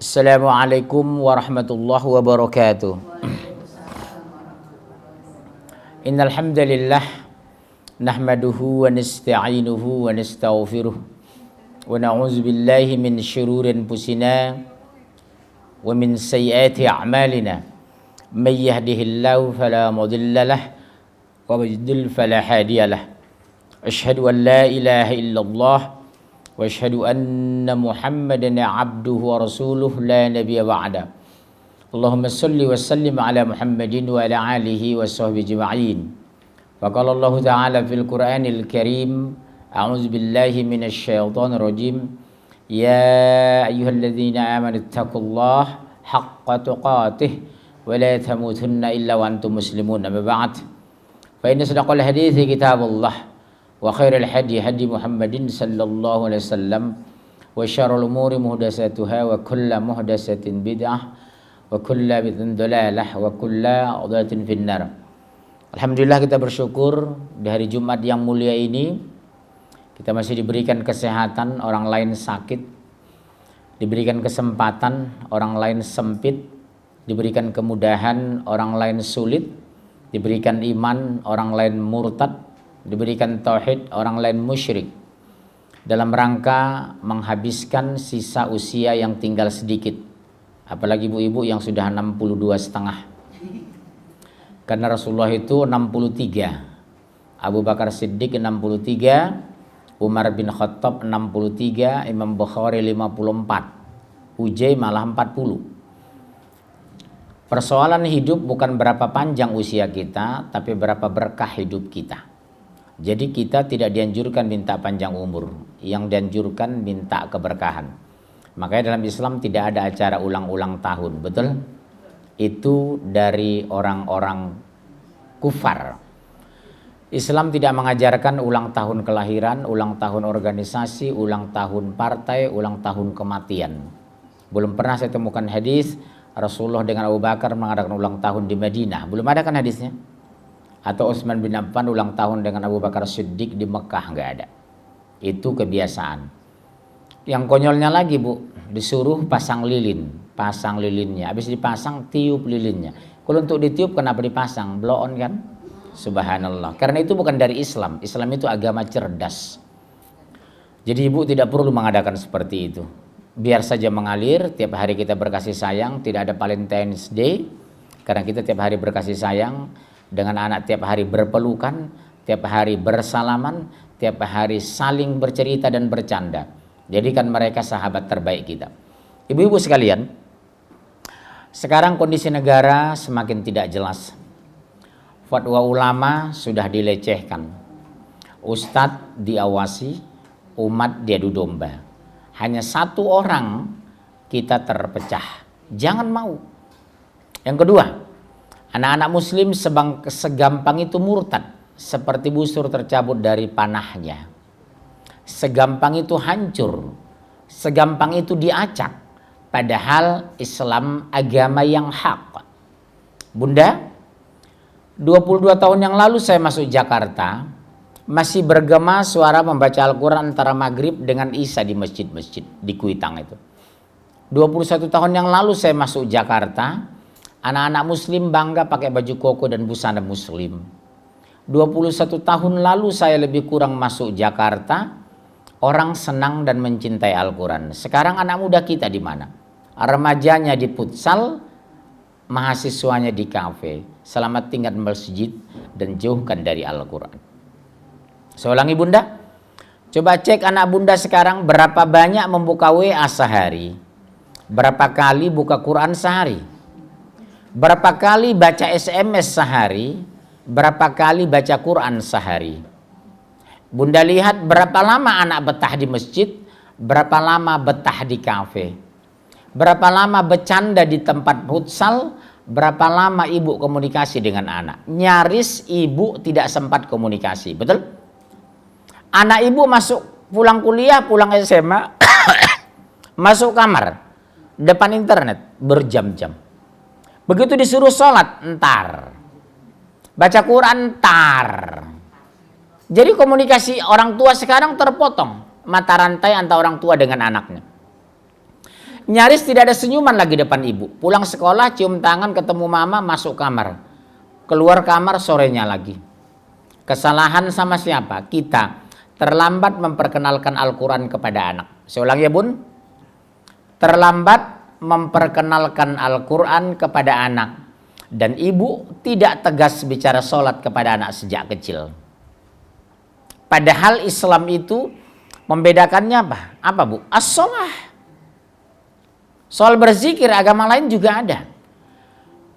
Assalamualaikum warahmatullahi wabarakatuh. Innal hamdalillah nahmaduhu wa nasta'inuhu wa nastaghfiruh wa na'udzu billahi min shururi anfusina wa min sayyiati a'malina. May yahdihillahu fala mudilla lahu wa may yudlil fala hadiya lahu. Asyhadu an la ilaha illallah wa asyhadu anna Muhammadan abduhu wa rasuluh la nabiyya ba'da. Allahumma salli wa sallim ala Muhammadin wa ala alihi wa sahbihi ajma'in. Wa qala Allah ta'ala fil Qur'anil Karim, a'udzu billahi minasy syaithanir rajim. Ya ayyuhalladzina amanu taqullaha haqqa tuqatih wa la tamutunna illa wa antum muslimun. Amma ba'd. Fa inna sadaqal hadithi kitabullah wa khairul hadi hadi Muhammadin sallallahu alaihi wasallam wa syarrul umuri muhdatsatuha wa kullu muhdatsatin bid'ah wa kullu bid'atin dalalah wa kullu dhalatin finnar. Alhamdulillah, kita bersyukur di hari Jumat yang mulia ini kita masih diberikan kesehatan, orang lain sakit, diberikan kesempatan, orang lain sempit, diberikan kemudahan, orang lain sulit, diberikan iman, orang lain murtad, diberikan tauhid, orang lain musyrik, dalam rangka menghabiskan sisa usia yang tinggal sedikit. Apalagi ibu-ibu yang sudah 62,5. Karena Rasulullah itu 63, Abu Bakar Siddiq 63, Umar bin Khattab 63, Imam Bukhari 54, Ujai malah 40. Persoalan hidup bukan berapa panjang usia kita, tapi berapa berkah hidup kita. Jadi kita tidak dianjurkan minta panjang umur, yang dianjurkan minta keberkahan. Makanya dalam Islam tidak ada acara ulang-ulang tahun, betul? Itu dari orang-orang kufar. Islam tidak mengajarkan ulang tahun kelahiran, ulang tahun organisasi, ulang tahun partai, ulang tahun kematian. Belum pernah saya temukan hadis Rasulullah dengan Abu Bakar mengadakan ulang tahun di Madinah. Belum ada kan hadisnya? Atau Utsman bin Affan ulang tahun dengan Abu Bakar Siddiq di Mekah, nggak ada. Itu kebiasaan. Yang konyolnya lagi, Bu, disuruh pasang lilin, pasang lilinnya. Habis dipasang, tiup lilinnya. Kalau untuk ditiup kenapa dipasang? Blow on kan? Subhanallah. Karena itu bukan dari Islam. Islam itu agama cerdas. Jadi ibu tidak perlu mengadakan seperti itu. Biar saja mengalir, tiap hari kita berkasih sayang, tidak ada Valentine's Day. Karena kita tiap hari berkasih sayang dengan anak, tiap hari berpelukan, tiap hari bersalaman, tiap hari saling bercerita dan bercanda. Jadikan mereka sahabat terbaik kita. Ibu-ibu sekalian, sekarang kondisi negara semakin tidak jelas. Fatwa ulama sudah dilecehkan. Ustadz diawasi, umat diadu domba. Hanya satu orang kita terpecah. Jangan mau. Yang kedua, anak-anak muslim segampang itu murtad, seperti busur tercabut dari panahnya. Segampang itu hancur, segampang itu diacak. Padahal Islam agama yang hak. Bunda, 22 tahun yang lalu saya masuk Jakarta, masih bergema suara membaca Al-Quran antara maghrib dengan isya di masjid-masjid di Kuitang itu. 21 tahun yang lalu saya masuk Jakarta, anak-anak muslim bangga pakai baju koko dan busana muslim. 21 tahun lalu saya lebih kurang masuk Jakarta, orang senang dan mencintai Al-Quran. Sekarang anak muda kita di mana? Remajanya di futsal, mahasiswanya di kafe. Selamat tinggal masjid dan jauhkan dari Al-Quran. Saya ulangi bunda, coba cek anak bunda sekarang berapa banyak membuka WA sehari, berapa kali buka Quran sehari, berapa kali baca SMS sehari, berapa kali baca Quran sehari. Bunda lihat berapa lama anak betah di masjid, berapa lama betah di kafe, berapa lama bercanda di tempat futsal, berapa lama ibu komunikasi dengan anak. Nyaris ibu tidak sempat komunikasi, betul? Anak ibu masuk pulang kuliah, pulang SMA, masuk kamar, depan internet berjam-jam. Begitu disuruh sholat, entar. Baca Quran, entar. Jadi komunikasi orang tua sekarang terpotong. Mata rantai antara orang tua dengan anaknya. Nyaris tidak ada senyuman lagi depan ibu. Pulang sekolah, cium tangan, ketemu mama, masuk kamar. Keluar kamar sorenya lagi. Kesalahan sama siapa? Kita. Terlambat memperkenalkan Al-Quran kepada anak. Saya ulang ya bun. Terlambat memperkenalkan Al-Quran kepada anak. Dan ibu tidak tegas bicara sholat kepada anak sejak kecil. Padahal Islam itu membedakannya apa? Apa bu? As-sholah. Soal berzikir agama lain juga ada.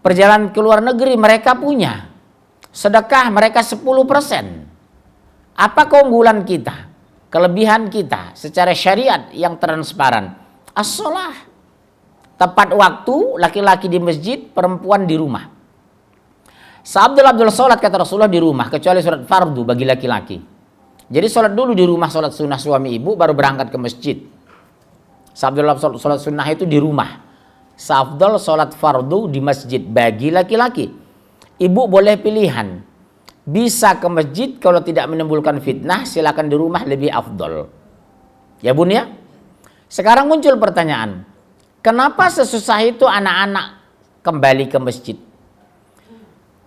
Perjalanan ke luar negeri mereka punya. Sedekah mereka 10%. Apa keunggulan kita? Kelebihan kita secara syariat yang transparan. As-sholah. Tepat waktu, laki-laki di masjid, perempuan di rumah. Seabdul sholat kata Rasulullah di rumah, kecuali sholat fardu bagi laki-laki. Jadi sholat dulu di rumah, sholat sunnah suami ibu, baru berangkat ke masjid. Seabdul sholat sunnah itu di rumah. Seabdul sholat fardu di masjid bagi laki-laki. Ibu boleh pilihan. Bisa ke masjid kalau tidak menimbulkan fitnah, silakan di rumah lebih afdol. Ya bun ya. Sekarang muncul pertanyaan. Kenapa sesusah itu anak-anak kembali ke masjid?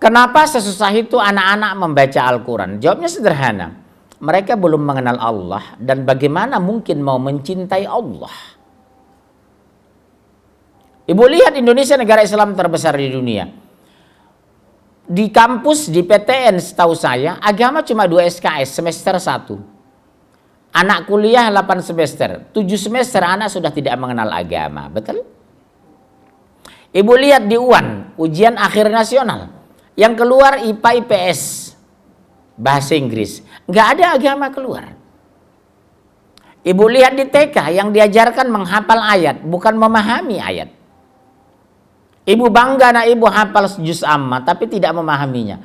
Kenapa sesusah itu anak-anak membaca Al-Quran? Jawabnya sederhana. Mereka belum mengenal Allah dan bagaimana mungkin mau mencintai Allah? Ibu lihat Indonesia negara Islam terbesar di dunia. Di kampus, di PTN setahu saya, agama cuma 2 SKS, semester 1. Anak kuliah 8 semester, 7 semester anak sudah tidak mengenal agama, betul? Ibu lihat di UAN, ujian akhir nasional. Yang keluar IPA IPS, bahasa Inggris. Nggak ada agama keluar. Ibu lihat di TK, yang diajarkan menghafal ayat, bukan memahami ayat. Ibu bangga anak ibu hafal juz amma tapi tidak memahaminya.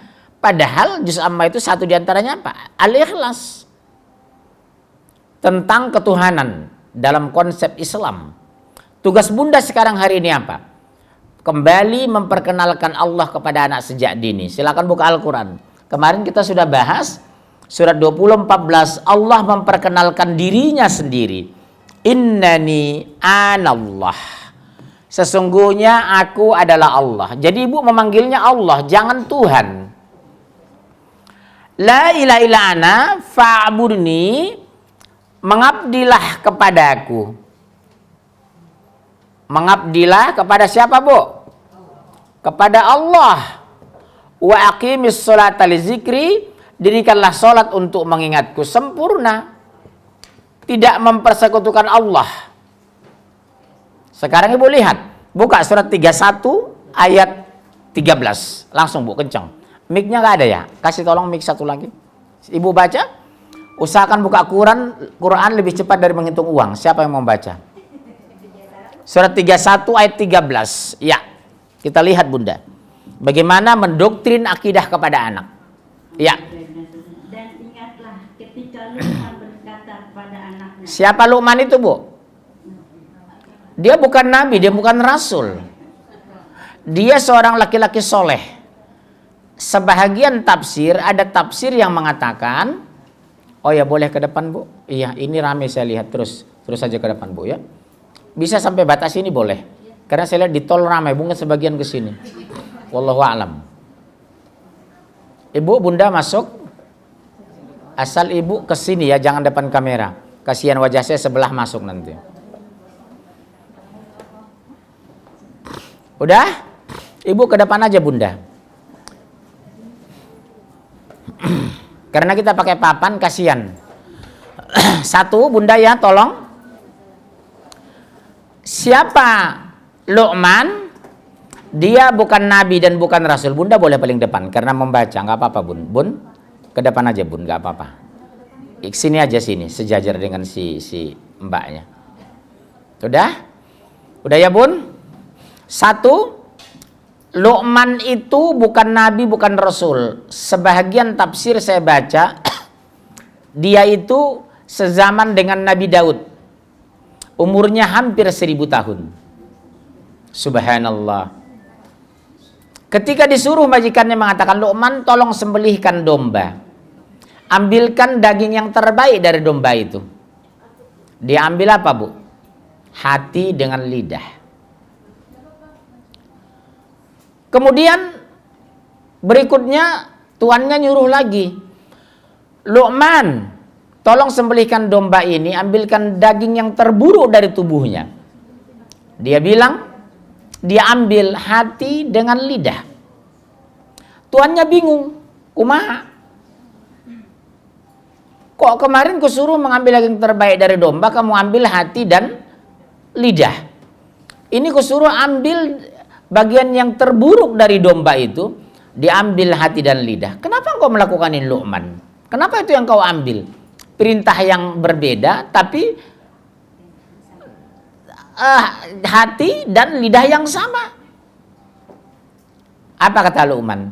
Padahal juz amma itu satu diantaranya apa? Al-Ikhlas. Tentang ketuhanan dalam konsep Islam. Tugas bunda sekarang hari ini apa? Kembali memperkenalkan Allah kepada anak sejak dini. Silakan buka Al-Quran. Kemarin kita sudah bahas surat 20:14. Allah memperkenalkan dirinya sendiri. Innani anallah. Sesungguhnya aku adalah Allah. Jadi ibu memanggilnya Allah, jangan Tuhan. La ilaha illa ana fa'budni, mengabdilah kepadaku. Mengabdilah kepada siapa bu? Kepada Allah. Wa aqimis sholata li zikri, dirikanlah sholat untuk mengingatku sempurna. Tidak mempersekutukan Allah. Sekarang ibu lihat, buka surat 31 ayat 13. Langsung bu, kencang. Mic-nya nggak ada ya? Kasih tolong mic satu lagi. Ibu baca, usahakan buka Quran lebih cepat dari menghitung uang. Siapa yang mau baca? Surat 31 ayat 13. Ya, kita lihat bunda. Bagaimana mendoktrin akidah kepada anak. Ya. Dan ingatlah ketika Luqman berkata kepada anaknya. Siapa Luqman itu bu? Dia bukan nabi, dia bukan rasul. Dia seorang laki-laki soleh. Sebahagian tafsir, ada tafsir yang mengatakan, oh ya boleh ke depan bu. Iya ini rame saya lihat, terus saja ke depan bu ya. Bisa sampai batas ini boleh. Karena saya lihat di tol ramai, bunga sebagian ke sini. Wallahu a'lam. Ibu, bunda masuk. Asal ibu ke sini ya, jangan depan kamera. Kasihan wajah saya sebelah masuk nanti. Udah? Ibu ke depan aja bunda. Karena kita pakai papan, kasihan. Satu bunda ya, tolong. Siapa Luqman? Dia bukan nabi dan bukan rasul. Bunda boleh paling depan karena membaca, nggak apa-apa bun. Bun, ke depan aja bun, nggak apa-apa. Sini aja sini, sejajar dengan si mbaknya. Udah ya bun? Satu, Luqman itu bukan nabi, bukan rasul. Sebahagian tafsir saya baca, dia itu sezaman dengan Nabi Daud. Umurnya hampir 1000 tahun. Subhanallah. Ketika disuruh majikannya mengatakan, Luqman tolong sembelihkan domba. Ambilkan daging yang terbaik dari domba itu. Dia ambil apa bu? hati dengan lidah. Kemudian berikutnya tuannya nyuruh lagi, Luqman, tolong sembelihkan domba ini, ambilkan daging yang terburuk dari tubuhnya. Dia bilang, dia ambil hati dengan lidah. Tuannya bingung, kumaha? Kok kemarin kusuruh mengambil daging terbaik dari domba, kamu ambil hati dan lidah. Ini kusuruh ambil bagian yang terburuk dari domba itu, diambil hati dan lidah. Kenapa engkau melakukan ini, Luqman? Kenapa itu yang kau ambil? Perintah yang berbeda, tapi hati dan lidah yang sama. Apa kata Luqman?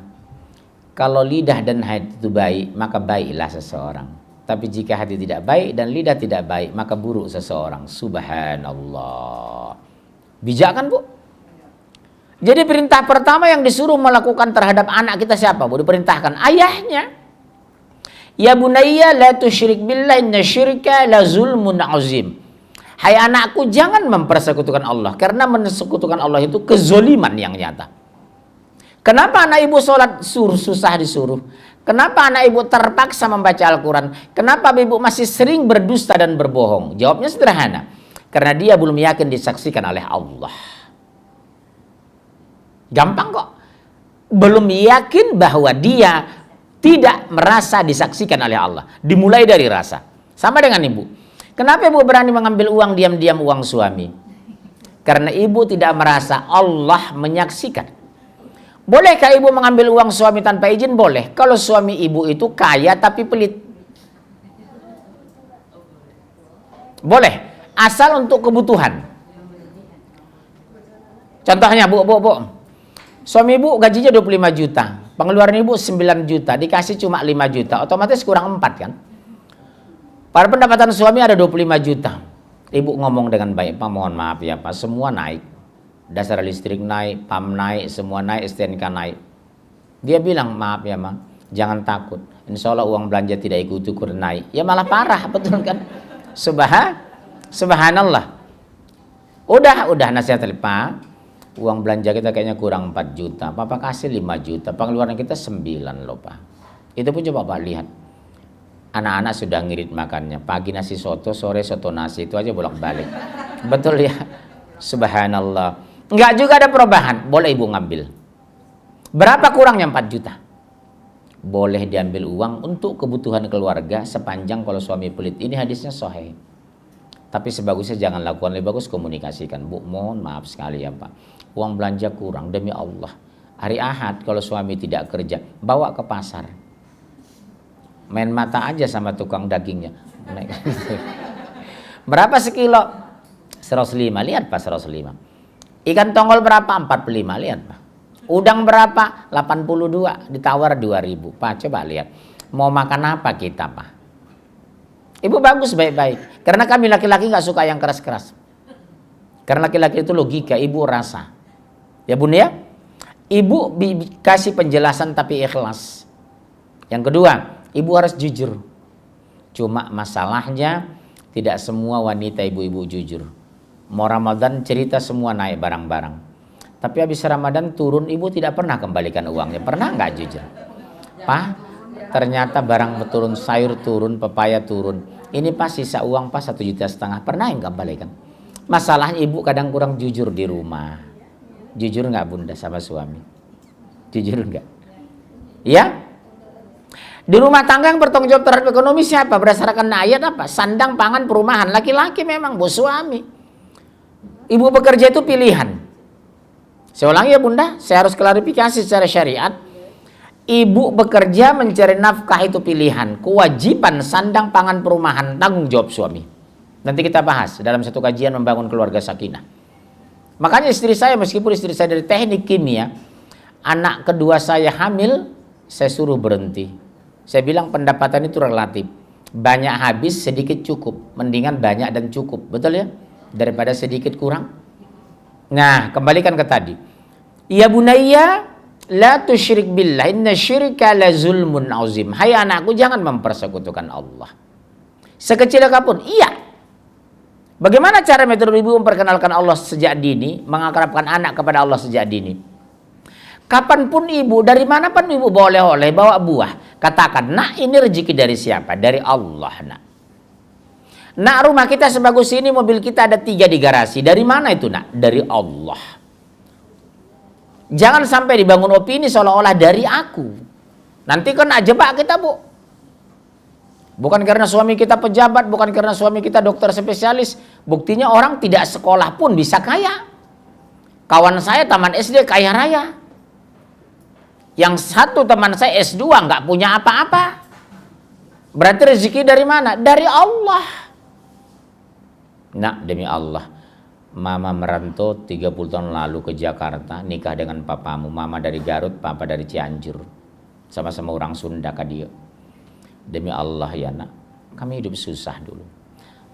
Kalau lidah dan hati itu baik, maka baiklah seseorang. Tapi jika hati tidak baik dan lidah tidak baik, maka buruk seseorang. Subhanallah. Bijak kan, Bu? Jadi perintah pertama yang disuruh melakukan terhadap anak kita siapa, Bu? Diperintahkan ayahnya. Ya bunayya la tusyrik billah, inna syirka la zulmun azim. Hai anakku, jangan mempersekutukan Allah, karena mensekutukan Allah itu kezoliman yang nyata. Kenapa anak ibu sholat susah disuruh? Kenapa anak ibu terpaksa membaca Al-Quran? Kenapa ibu masih sering berdusta dan berbohong? Jawabnya sederhana. Karena dia belum yakin disaksikan oleh Allah. Gampang kok. Belum yakin bahwa dia tidak merasa disaksikan oleh Allah. Dimulai dari rasa. Sama dengan ibu. Kenapa ibu berani mengambil uang diam-diam uang suami? Karena ibu tidak merasa Allah menyaksikan. Bolehkah ibu mengambil uang suami tanpa izin? Boleh. Kalau suami ibu itu kaya tapi pelit. Boleh. Asal untuk kebutuhan. Contohnya, Bu. Suami ibu gajinya 25 juta. Pengeluaran ibu 9 juta. Dikasih cuma 5 juta. Otomatis kurang 4 kan? Pada pendapatan suami ada 25 juta. Ibu ngomong dengan baik, Pak, mohon maaf ya Pak, semua naik. Dasar listrik naik, PAM naik, semua naik, STNK naik. Dia bilang, maaf ya Ma, jangan takut. Insya Allah uang belanja tidak ikut-ikut naik. Ya malah parah, betul kan? Subhanallah. Udah nasihat Pak. Uang belanja kita kayaknya kurang 4 juta. Papa kasih 5 juta. Pengeluaran kita 9 loh Pak. Itu pun coba Pak lihat. Anak-anak sudah ngirit makannya. Pagi nasi soto, sore soto nasi. Itu aja bolak-balik. Betul ya? Subhanallah. Enggak juga ada perubahan. Boleh ibu ngambil. Berapa kurangnya 4 juta? Boleh diambil uang untuk kebutuhan keluarga sepanjang kalau suami pelit. Ini hadisnya sahih. Tapi sebagusnya jangan lakukan. Lebih bagus komunikasikan. Bu, mohon maaf sekali ya Pak. Uang belanja kurang demi Allah. Hari Ahad kalau suami tidak kerja, bawa ke pasar. Main mata aja sama tukang dagingnya. Berapa sekilo? 105. Lihat Pak, 105. Ikan tongol berapa? 45. Lihat Pak. Udang berapa? 82. Ditawar 2000. Pak, coba lihat. Mau makan apa kita Pak? Ibu bagus baik-baik. Karena kami laki-laki nggak suka yang keras-keras. Karena laki-laki itu logika, ibu rasa. Ya Bun ya? Ibu kasih penjelasan tapi ikhlas. Yang kedua, ibu harus jujur. Cuma masalahnya tidak semua wanita ibu-ibu jujur. Mau Ramadan cerita semua naik barang-barang. Tapi habis Ramadan turun, ibu tidak pernah kembalikan uangnya. Pernah nggak jujur? Pak, ternyata barang turun, sayur turun, pepaya turun. Ini Pak sisa uang Pak 1,5 juta. Pernah yang kembalikan? Masalahnya ibu kadang kurang jujur di rumah. Jujur nggak Bunda sama suami? Jujur nggak? Ya? Di rumah tangga yang bertanggung jawab terhadap ekonomi siapa? Berdasarkan ayat apa? Sandang, pangan, perumahan. Laki-laki memang, bos suami. Ibu bekerja itu pilihan. Saya ulangi ya Bunda, saya harus klarifikasi secara syariat. Ibu bekerja mencari nafkah itu pilihan. Kewajiban sandang, pangan, perumahan, tanggung jawab suami. Nanti kita bahas dalam satu kajian membangun keluarga sakinah. Makanya istri saya, meskipun istri saya dari teknik kimia, anak kedua saya hamil, saya suruh berhenti. Saya bilang pendapatan itu relatif. Banyak habis, sedikit cukup. Mendingan banyak dan cukup. Betul ya? Daripada sedikit kurang. Nah, kembalikan ke tadi. Ya bunayya, la tusyrik billah, inna syirka la zulmun azim. Hai anakku, jangan mempersekutukan Allah. Sekecil apapun, iya. Bagaimana cara metode ibu memperkenalkan Allah sejak dini, mengakrabkan anak kepada Allah sejak dini? Kapanpun ibu, dari manapun ibu boleh bawa buah. Katakan, nak ini rezeki dari siapa? Dari Allah, nak. Nak, rumah kita sebagus ini, mobil kita ada 3 di garasi. Dari mana itu, nak? Dari Allah. Jangan sampai dibangun opini seolah-olah dari aku. Nanti kena jebak kita, Bu. Bukan karena suami kita pejabat, bukan karena suami kita dokter spesialis. Buktinya orang tidak sekolah pun bisa kaya. Kawan saya taman SD kaya raya. Yang satu teman saya S2 nggak punya apa-apa. Berarti rezeki dari mana? Dari Allah. Nak, demi Allah, mama merantau 30 tahun lalu ke Jakarta, nikah dengan papamu. Mama dari Garut, papa dari Cianjur. Sama-sama orang Sunda kadio. Demi Allah ya nak, kami hidup susah dulu.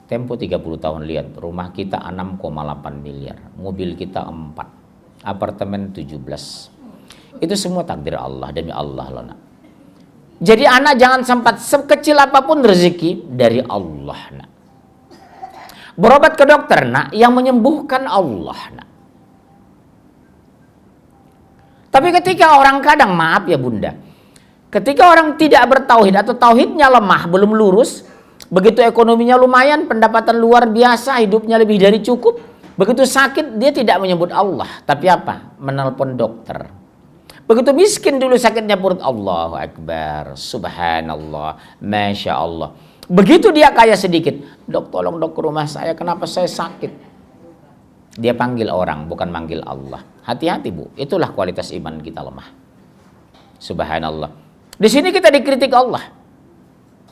Tempo 30 tahun, lihat, rumah kita 6,8 miliar, mobil kita 4, apartemen 17. Itu semua takdir Allah, demi Allah loh nak. Jadi anak jangan sempat, sekecil apapun rezeki dari Allah nak. Berobat ke dokter nak, yang menyembuhkan Allah nak. Tapi ketika orang kadang, maaf ya bunda, ketika orang tidak bertauhid atau tauhidnya lemah, belum lurus, begitu ekonominya lumayan, pendapatan luar biasa, hidupnya lebih dari cukup, begitu sakit dia tidak menyebut Allah, tapi apa? Menelpon dokter. Begitu miskin dulu sakitnya perut, Allahu Akbar, Subhanallah, Masya Allah. Begitu dia kaya sedikit, dok tolong dok ke rumah saya, kenapa saya sakit? Dia panggil orang, bukan manggil Allah. Hati-hati bu, itulah kualitas iman kita lemah. Subhanallah. Di sini kita dikritik Allah.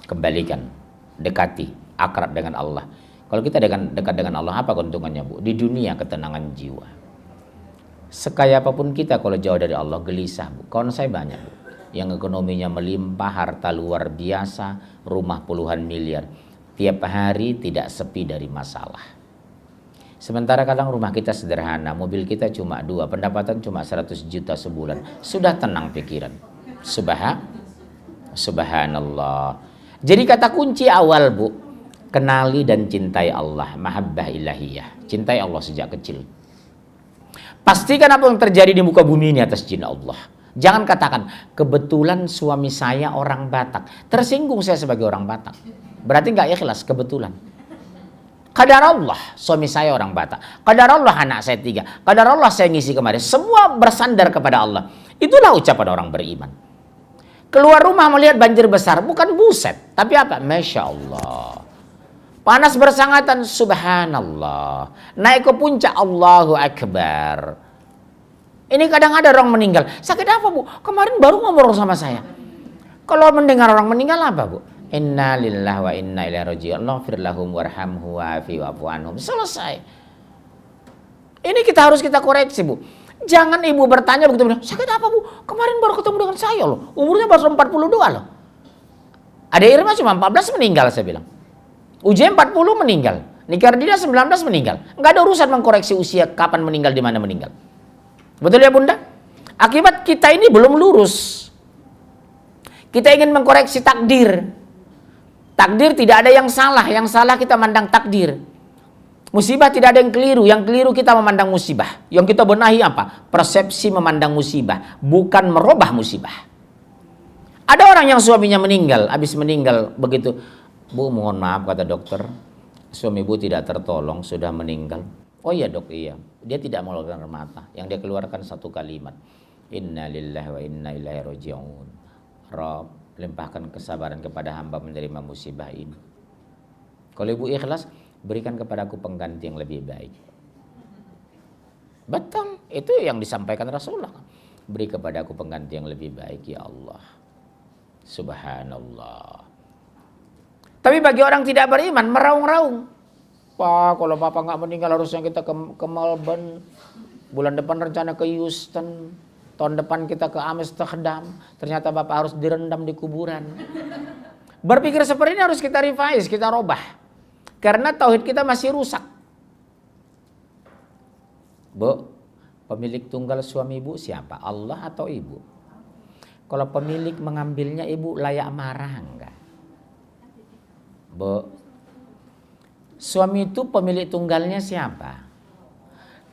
Kembalikan, dekati, akrab dengan Allah. Kalau kita dekat dengan Allah, apa keuntungannya bu? Di dunia ketenangan jiwa. Sekaya apapun kita kalau jauh dari Allah, gelisah bu. Kawan saya banyak bu, yang ekonominya melimpah, harta luar biasa, rumah puluhan miliar, tiap hari tidak sepi dari masalah. Sementara kadang rumah kita sederhana, mobil kita cuma 2, pendapatan cuma 100 juta sebulan, sudah tenang pikiran. Subhanallah. Jadi kata kunci awal bu, kenali dan cintai Allah, mahabbah ilahiyah, cintai Allah sejak kecil. Pastikan apa yang terjadi di muka bumi ini atas izin Allah. Jangan katakan, kebetulan suami saya orang Batak. Tersinggung saya sebagai orang Batak. Berarti nggak ikhlas, kebetulan. Qadar Allah, suami saya orang Batak. Qadar Allah, anak saya 3. Qadar Allah, saya ngisi kemarin. Semua bersandar kepada Allah. Itulah ucapan orang beriman. Keluar rumah melihat banjir besar, bukan buset. Tapi apa? Masya Allah. Panas bersangatan, subhanallah. Naik ke puncak, Allahu Akbar. Ini kadang ada orang meninggal. Sakit apa bu? Kemarin baru ngomong sama saya. Kalau mendengar orang meninggal apa bu? Inna lillahi wa inna ilaihi raji'un. Allahfir lahum warhamhu wa'afi wa'fu anhum. Selesai. Ini harus kita koreksi bu. Jangan ibu bertanya begitu, sakit apa bu? Kemarin baru ketemu dengan saya loh. Umurnya baru 42 loh. Ada Irma cuma 14 meninggal saya bilang. Ujian 40 meninggal. Nikardina 19 meninggal. Nggak ada urusan mengkoreksi usia kapan meninggal, di mana meninggal. Betul ya bunda? Akibat kita ini belum lurus. Kita ingin mengkoreksi takdir. Takdir tidak ada yang salah. Yang salah kita mandang takdir. Musibah tidak ada yang keliru kita memandang musibah. Yang kita benahi apa? Persepsi memandang musibah, bukan merubah musibah. Ada orang yang suaminya meninggal, habis meninggal begitu, bu mohon maaf kata dokter, suami ibu tidak tertolong, sudah meninggal. Oh iya dok, iya. Dia tidak mengeluarkan air mata. Yang dia keluarkan satu kalimat, Inna lillahi wa inna ilaihi raji'un. Rabb, limpahkan kesabaran kepada hamba menerima musibah ini. Kalau ibu ikhlas, berikan kepadaku pengganti yang lebih baik. Betul, itu yang disampaikan Rasulullah. Beri kepadaku pengganti yang lebih baik ya Allah. Subhanallah. Tapi bagi orang tidak beriman, meraung-raung. Pak, kalau Bapak nggak meninggal harusnya kita ke Melbourne. Bulan depan rencana ke Houston. Tahun depan kita ke Amsterdam. Ternyata Bapak harus direndam di kuburan. Berpikir seperti ini harus kita revise, kita robah. Karena tauhid kita masih rusak. Bu, pemilik tunggal suami ibu siapa? Allah atau ibu? Kalau pemilik mengambilnya, ibu layak marah enggak? Bu, Suami itu pemilik tunggalnya siapa?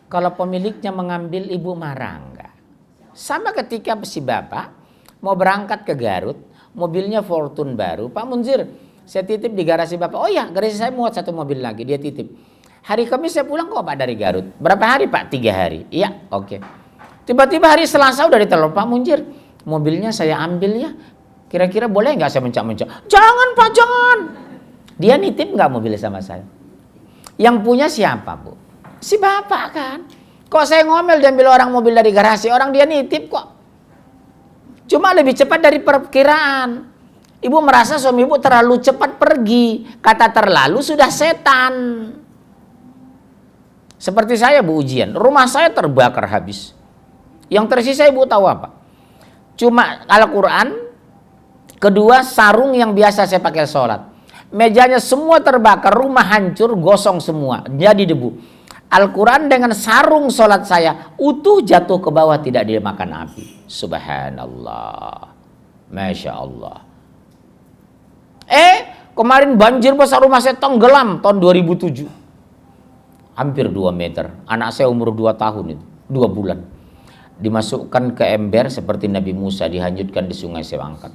Kalau pemiliknya mengambil, ibu marah enggak? Sama ketika si bapak mau berangkat ke Garut, mobilnya Fortune baru. Pak Munzir, saya titip di garasi bapak. Oh ya, garasi saya muat satu mobil lagi, dia titip. Hari Kamis saya pulang kok Pak dari Garut. Berapa hari Pak? 3 hari. Iya, oke. Tiba-tiba hari Selasa udah ditelepon, Pak Munzir, mobilnya saya ambil ya. Kira-kira boleh nggak saya mencak-mencak? Jangan Pak, jangan. Dia nitip nggak mobilnya sama saya? Yang punya siapa Bu? Si bapak kan. Kok saya ngomel diambil orang mobil dari garasi, orang dia nitip kok. Cuma lebih cepat dari perkiraan. Ibu merasa suami ibu terlalu cepat pergi. Kata terlalu sudah setan. Seperti saya Bu, ujian. Rumah saya terbakar habis. Yang tersisa ibu tahu apa? Cuma Al-Quran. Kedua, sarung yang biasa saya pakai sholat. Mejanya semua terbakar, rumah hancur, gosong semua. Jadi debu. Al-Quran dengan sarung sholat saya utuh jatuh ke bawah, tidak dimakan api. Subhanallah. Masya Allah. Kemarin banjir besar, rumah saya tenggelam tahun 2007. Hampir 2 meter. Anak saya umur 2 tahun itu. 2 bulan. Dimasukkan ke ember seperti Nabi Musa, dihanyutkan di sungai saya angkat.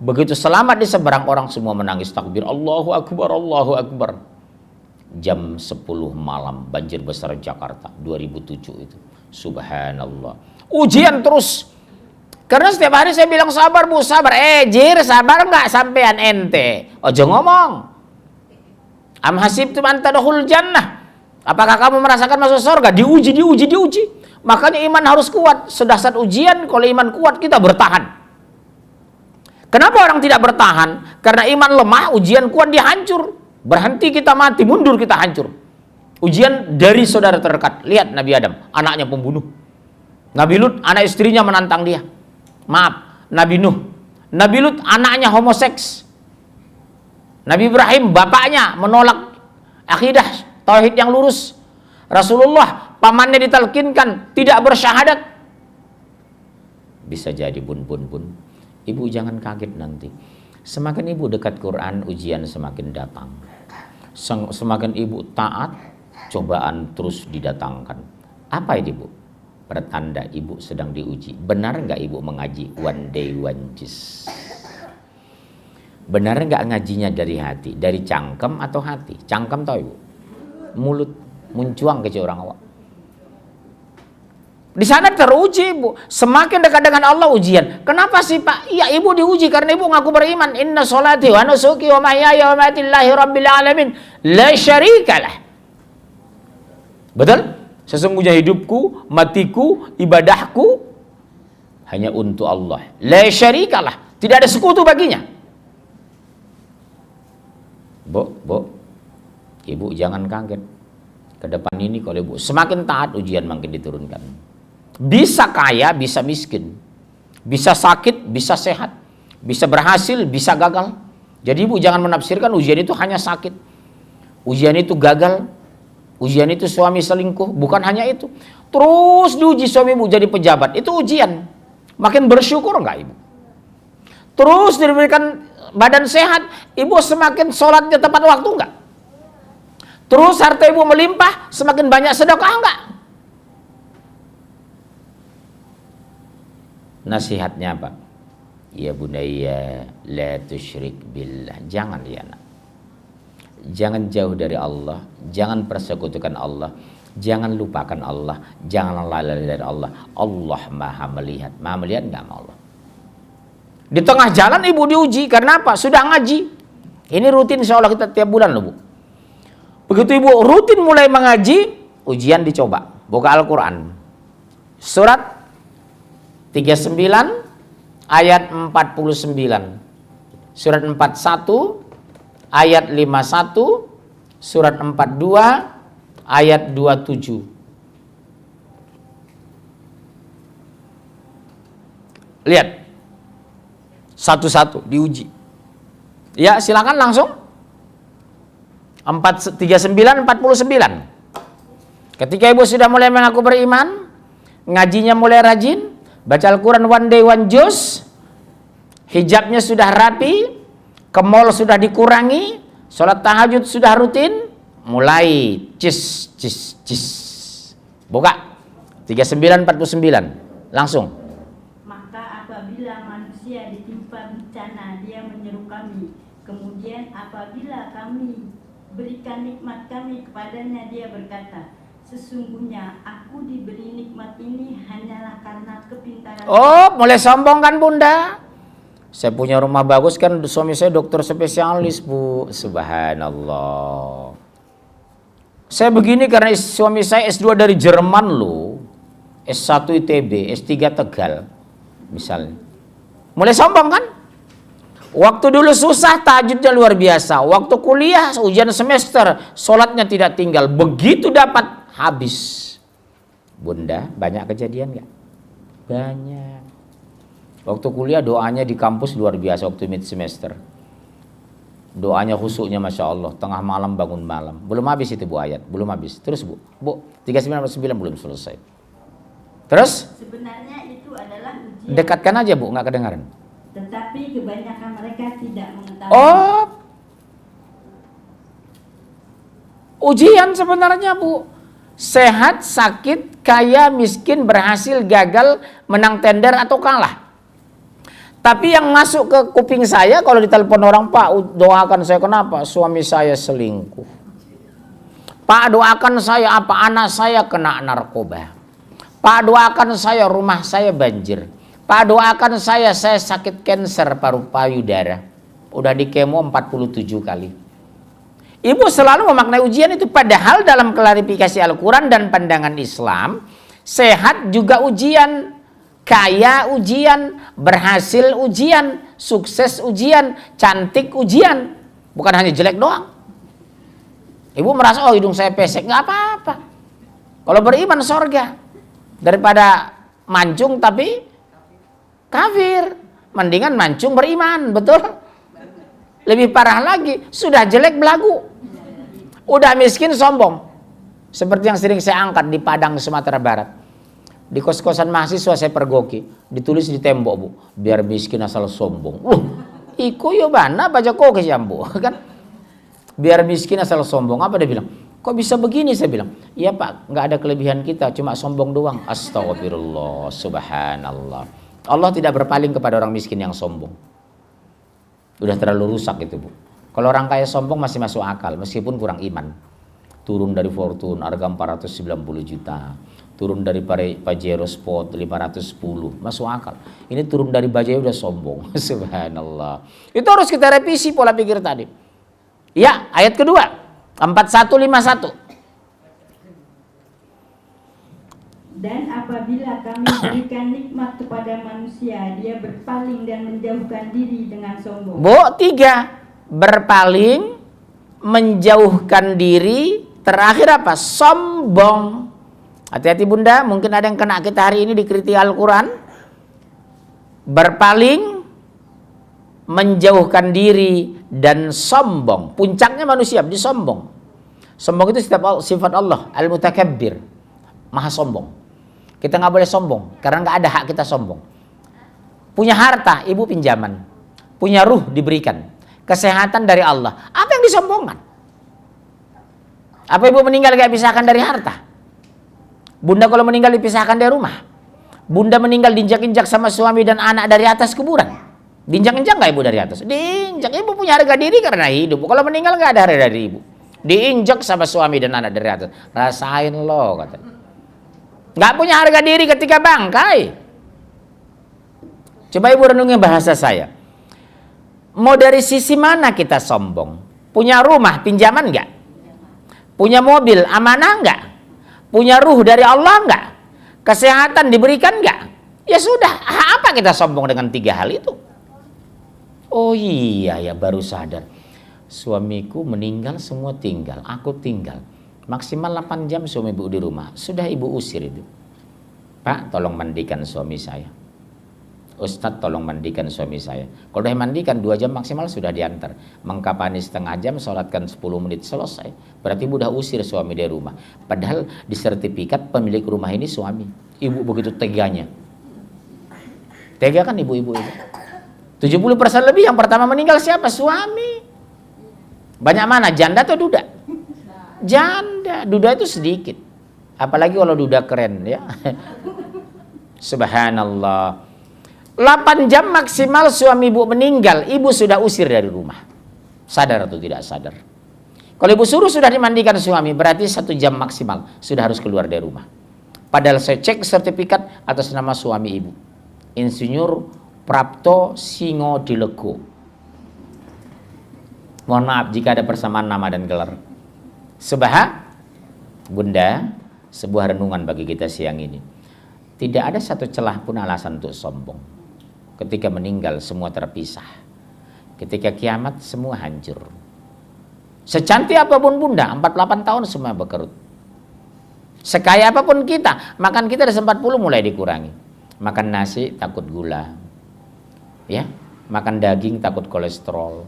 Begitu selamat di seberang, orang semua menangis takbir. Allahu Akbar, Allahu Akbar. Jam 10 malam banjir besar Jakarta 2007 itu. Subhanallah. Ujian terus. Karena setiap hari saya bilang sabar Bu, sabar. Jir, sabar nggak sampean ente? Ojo ngomong. Am hasibtum an tadkhulul jannah? Apakah kamu merasakan masuk surga? Diuji. Makanya iman harus kuat. Sedasar ujian, kalau iman kuat kita bertahan. Kenapa orang tidak bertahan? Karena iman lemah, ujian kuat dia hancur. Berhenti kita mati, mundur kita hancur. Ujian dari saudara terdekat. Lihat Nabi Adam, anaknya pembunuh. Nabi Lut, anak istrinya menantang dia. Maaf, Nabi Nuh. Nabi Lut, anaknya homoseks. Nabi Ibrahim, bapaknya menolak akidah tauhid yang lurus. Rasulullah, pamannya ditalkinkan tidak bersyahadat. Bisa jadi bun. Ibu jangan kaget nanti. Semakin ibu dekat Quran, ujian semakin datang. Semakin ibu taat, cobaan terus didatangkan. Apa ini Bu? Pertanda ibu sedang diuji. Benar nggak ibu mengaji one day one juice? Benar nggak ngajinya dari hati? Dari cangkem atau hati? Cangkem tahu ibu? Mulut muncuang ke orang awak. Di sana teruji Bu. Semakin dekat dengan Allah ujian. Kenapa sih Pak? Iya ibu diuji karena ibu ngaku beriman. Inna sholati wa nusuki wa mahyaya wa mamati lillahi rabbil alamin. La syarikalah. Betul? Sesungguhnya hidupku, matiku, ibadahku hanya untuk Allah. La syarikalah. Tidak ada sekutu baginya. Bu, ibu jangan kaget. Ke depan ini kalau ibu semakin taat, ujian makin diturunkan. Bisa kaya, bisa miskin. Bisa sakit, bisa sehat. Bisa berhasil, bisa gagal. Jadi ibu jangan menafsirkan ujian itu hanya sakit. Ujian itu gagal. Ujian itu suami selingkuh. Bukan hanya itu. Terus diuji suami ibu jadi pejabat. Itu ujian. Makin bersyukur enggak ibu? Terus diberikan badan sehat. Ibu semakin sholatnya tepat waktu enggak? Terus harta ibu melimpah. Semakin banyak sedekah enggak? Nasihatnya apa? Ya bunayya la tusyrik billah. Jangan ya anak. Jangan jauh dari Allah, jangan persekutukan Allah, jangan lupakan Allah, jangan lalai dari Allah. Allah Maha melihat. Maha melihat enggak sama Allah? Di tengah jalan ibu diuji karena apa? Sudah ngaji. Ini rutin insya Allah kita tiap bulan loh Bu. Begitu ibu rutin mulai mengaji, ujian dicoba. Buka Al-Quran. Surat 39 ayat 49. Surat 41 ayat 51. Surat 42 ayat 27. Lihat. Satu-satu diuji. Ya, silakan langsung. 39 49. Ketika ibu sudah mulai mengaku beriman, ngajinya mulai rajin, baca Al-Quran one day one juz, hijabnya sudah rapi, ke mall sudah dikurangi, sholat tahajud sudah rutin, Mulai cis. Buka 39:49. Langsung. Maka apabila manusia ditimpa bencana, dia menyeru kami. Kemudian apabila kami berikan nikmat kami kepadanya, dia berkata, sesungguhnya aku diberi nikmat ini hanyalah karena kepintaran. Oh, mulai sombong kan Bunda? Saya punya rumah bagus kan, suami saya dokter spesialis Bu. Subhanallah. Saya begini karena suami saya S2 dari Jerman loh. S1 ITB, S3 Tegal. Misalnya. Mulai sombong kan? Waktu dulu susah, tahajudnya luar biasa. Waktu kuliah, ujian semester, sholatnya tidak tinggal. Begitu dapat, habis. Bunda, banyak kejadian nggak? Banyak. Waktu kuliah doanya di kampus luar biasa waktu mid semester. Doanya khusyuknya Masya Allah. Tengah malam bangun malam. Belum habis itu Bu ayat. Belum habis. Terus Bu. 39 belum selesai. Terus? Sebenarnya itu adalah ujian. Dekatkan aja Bu, nggak kedengaran. Tetapi kebanyakan mereka tidak mengetahui. Oh. Ujian sebenarnya Bu. Sehat, sakit, kaya, miskin, berhasil, gagal, menang tender atau kalah. Tapi yang masuk ke kuping saya kalau ditelepon orang, Pak doakan saya, kenapa? Suami saya selingkuh. Pak doakan saya apa? Anak saya kena narkoba. Pak doakan saya rumah saya banjir. Pak doakan saya sakit kanker paru payudara. Udah di kemo 47 kali. Ibu selalu memaknai ujian itu, padahal dalam klarifikasi Al-Quran dan pandangan Islam, sehat juga ujian, kaya ujian, berhasil ujian, sukses ujian, cantik ujian. Bukan hanya jelek doang. Ibu merasa, oh hidung saya pesek, nggak apa-apa. Kalau beriman sorga. Daripada mancung tapi kafir. Mendingan mancung beriman, betul? Lebih parah lagi, sudah jelek belagu. Udah miskin sombong. Seperti yang sering saya angkat di Padang, Sumatera Barat. Di kos-kosan mahasiswa saya pergoki, ditulis di tembok Bu, biar miskin asal sombong. Iku yo bana baca kokes jambu kan? Biar miskin asal sombong. Apa dia bilang? Kok bisa begini? Saya bilang, iya Pak, nggak ada kelebihan kita, cuma sombong doang. Astagfirullah, subhanallah. Allah tidak berpaling kepada orang miskin yang sombong. Udah terlalu rusak itu Bu. Kalau orang kaya sombong masih masuk akal, meskipun kurang iman. Turun dari Fortune, harga 490 juta. Turun dari Pajero Sport 510, masuk akal. Ini turun dari Bajaj udah sombong. Subhanallah. Itu harus kita revisi pola pikir tadi. Ya, ayat kedua. 4151. Dan apabila kami berikan nikmat kepada manusia, dia berpaling dan menjauhkan diri dengan sombong. Bu, 3. Berpaling, menjauhkan diri, terakhir apa? Sombong. Hati-hati Bunda, mungkin ada yang kena kita hari ini dikritik Al-Quran. Berpaling, menjauhkan diri, dan sombong. Puncaknya manusia, di sombong. Sombong itu sifat Allah, Al-Mutakabbir, maha sombong. Kita nggak boleh sombong, karena nggak ada hak kita sombong. Punya harta, ibu pinjaman. Punya ruh diberikan. Kesehatan dari Allah. Apa yang disombongkan? Apa ibu meninggal gak pisahkan dari harta? Bunda kalau meninggal dipisahkan dari rumah? Bunda meninggal diinjak-injak sama suami dan anak dari atas kuburan? Diinjak-injak gak ibu dari atas? Diinjak. Ibu punya harga diri karena hidup. Kalau meninggal gak ada harga diri ibu. Diinjak sama suami dan anak dari atas. Rasain lo kata. Gak punya harga diri ketika bangkai. Coba ibu renungi bahasa saya. Mau dari sisi mana kita sombong? Punya rumah pinjaman nggak? Punya mobil amanah nggak? Punya ruh dari Allah nggak? Kesehatan diberikan nggak? Ya sudah, apa kita sombong dengan 3 hal itu? Oh iya ya, baru sadar. Suamiku meninggal, semua tinggal, aku tinggal. Maksimal 8 jam suami ibu di rumah. Sudah ibu usir itu. Pak, tolong mandikan suami saya. Ustadz tolong mandikan suami saya. Kalau udah mandikan 2 jam maksimal sudah diantar. Mengkapani setengah jam, sholatkan 10 menit, selesai. Berarti ibu udah usir suami dari rumah. Padahal di sertifikat pemilik rumah ini suami. Ibu begitu teganya. Tega kan ibu-ibu itu? 70% lebih yang pertama meninggal siapa? Suami. Banyak mana? Janda atau duda? Janda, duda itu sedikit. Apalagi kalau duda keren ya. Subhanallah. 8 jam maksimal suami ibu meninggal, ibu sudah usir dari rumah. Sadar atau tidak sadar? Kalau ibu suruh sudah dimandikan suami, berarti 1 jam maksimal sudah harus keluar dari rumah. Padahal saya cek sertifikat atas nama suami ibu, Insinyur Prapto Singo Dilego. Mohon maaf jika ada persamaan nama dan gelar. Bunda, sebuah renungan bagi kita siang ini. Tidak ada satu celah pun alasan untuk sombong. Ketika meninggal semua terpisah. Ketika kiamat semua hancur. Secantik apapun bunda, 48 tahun semua berkerut. Sekaya apapun kita, makan kita dari 40 mulai dikurangi. Makan nasi takut gula. Ya, makan daging takut kolesterol.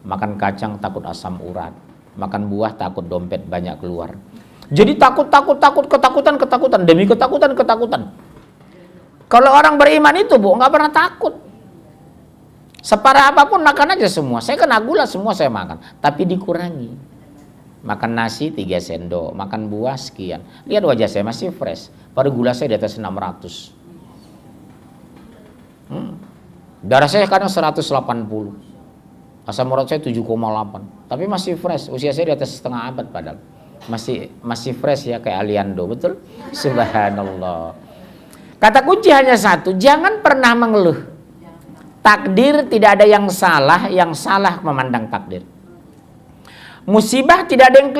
Makan kacang takut asam urat. Makan buah takut dompet banyak keluar. Jadi ketakutan demi ketakutan. Kalau orang beriman itu bu, nggak pernah takut. Separah apapun makan aja semua. Saya kena gula semua saya makan, tapi dikurangi. Makan nasi 3 sendok, makan buah sekian. Lihat wajah saya masih fresh. Pada gula saya di atas 600. Darah saya kadang 180. Asam urat saya 7,8. Tapi masih fresh. Usia saya di atas setengah abad padahal. Masih fresh ya kayak Aliando, betul? Subhanallah. Kata kunci hanya satu, jangan pernah mengeluh. Takdir tidak ada yang salah memandang takdir. Musibah tidak ada yang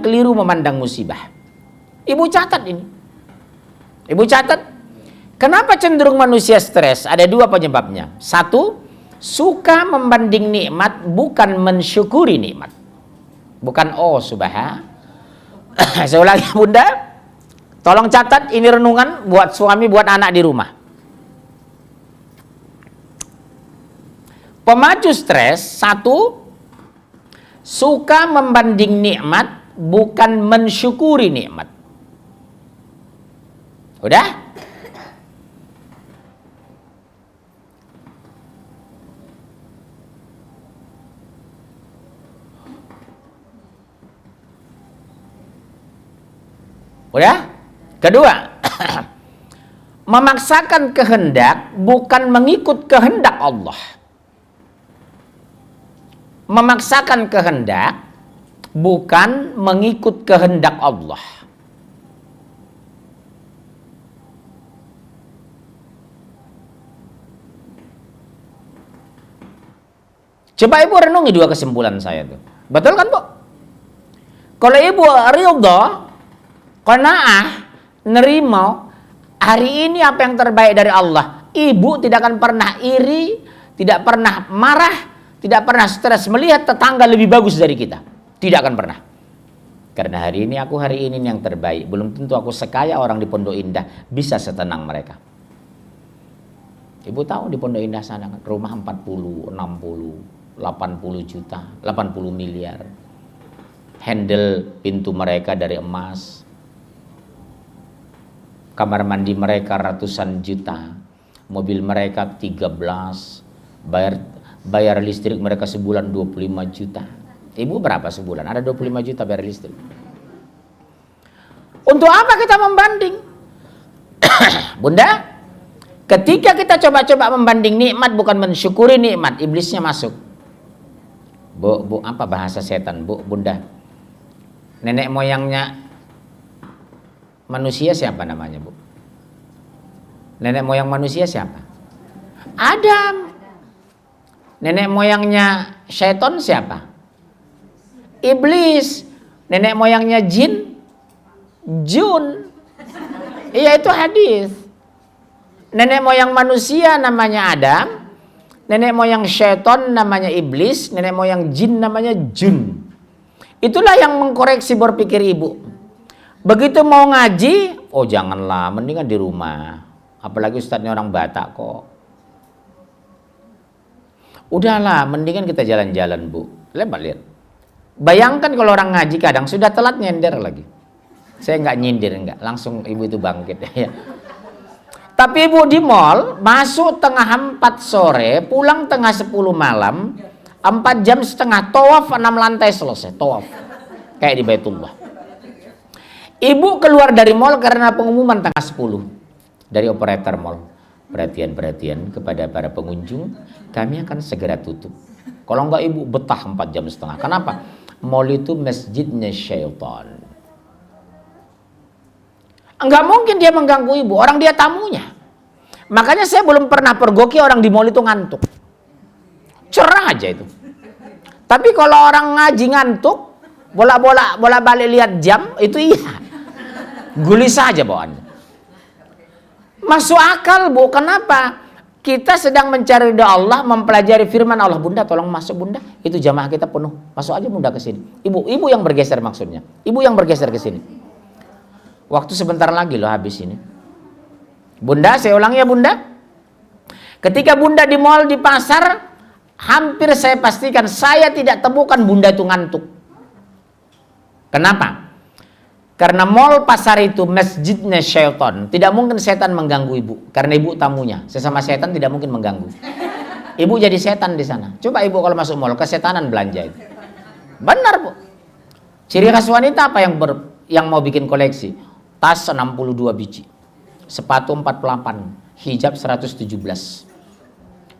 keliru memandang musibah. Ibu catat ini. Ibu catat, kenapa cenderung manusia stres? Ada 2 penyebabnya. 1, suka membanding nikmat bukan mensyukuri nikmat. Bukan subhanallah. Saya ulangi bunda. Tolong catat ini renungan buat suami, buat anak di rumah. Pemacu stres 1, suka membanding nikmat bukan mensyukuri nikmat. Udah? Udah? Kedua, memaksakan kehendak bukan mengikut kehendak Allah. Memaksakan kehendak bukan mengikut kehendak Allah. Coba ibu renungi 2 kesimpulan saya tuh. Betul kan bu? Kalau ibu ridho, qanaah, nerima hari ini apa yang terbaik dari Allah, ibu tidak akan pernah iri, tidak pernah marah, tidak pernah stres melihat tetangga lebih bagus dari kita. Tidak akan pernah. Karena hari ini yang terbaik. Belum tentu aku sekaya orang di Pondok Indah bisa setenang mereka. Ibu tahu di Pondok Indah sana kan rumah 40, 60, 80 juta, 80 miliar. Handle pintu mereka dari emas. Kamar mandi mereka ratusan juta, mobil mereka 13, bayar listrik mereka sebulan 25 juta. Ibu berapa sebulan? Ada 25 juta bayar listrik. Untuk apa kita membanding? Bunda, ketika kita coba-coba membanding nikmat bukan mensyukuri nikmat, iblisnya masuk. Bu, apa bahasa setan, Bu, Bunda? Nenek moyangnya manusia siapa namanya bu? Nenek moyang manusia siapa? Adam. Nenek moyangnya syaitan siapa? Iblis. Nenek moyangnya jin? Jun. Iya itu hadis. Nenek moyang manusia namanya Adam. Nenek moyang syaitan namanya iblis. Nenek moyang jin namanya Jun. Itulah yang mengkoreksi berpikir ibu. Begitu mau ngaji, oh janganlah, mendingan di rumah. Apalagi ustadznya orang Batak kok. Udahlah, mendingan kita jalan-jalan bu. Lihat. Bayangkan kalau orang ngaji kadang sudah telat nyender lagi. Saya nggak nyindir, nggak. Langsung ibu itu bangkit. Ya. Tapi ibu di mall, masuk tengah 4 sore, pulang tengah 10 malam, 4 jam setengah, tawaf 6 lantai selesai, tawaf. kayak di Baitullah. Ibu keluar dari mall karena pengumuman tanggal 10 dari operator mall. Perhatian kepada para pengunjung, kami akan segera tutup. Kalau enggak ibu betah 4 jam setengah. Kenapa? Mall itu masjidnya syaitan. Enggak mungkin dia mengganggu ibu, orang dia tamunya. Makanya saya belum pernah pergoki orang di mall itu ngantuk. Cerah aja itu. Tapi kalau orang ngaji ngantuk, bola balik lihat jam, itu iya. Gulisah aja bawaannya. Masuk akal, Bu. Kenapa? Kita sedang mencari ridha Allah, mempelajari firman Allah. Bunda, tolong masuk, Bunda. Itu jamaah kita penuh. Masuk aja Bunda ke sini. Ibu yang bergeser maksudnya. Ibu yang bergeser ke sini. Waktu sebentar lagi loh habis ini. Bunda, saya ulang ya Bunda. Ketika Bunda di mall, di pasar, hampir saya pastikan saya tidak temukan Bunda itu ngantuk. Kenapa? Karena mall pasar itu masjidnya syaitan. Tidak mungkin setan mengganggu ibu. Karena ibu tamunya. Sesama setan tidak mungkin mengganggu. Ibu jadi setan di sana. Coba ibu kalau masuk mall, kesetanan belanja itu. Benar Bu. Ciri khas wanita apa yang mau bikin koleksi? Tas 62 biji. Sepatu 48. Hijab 117.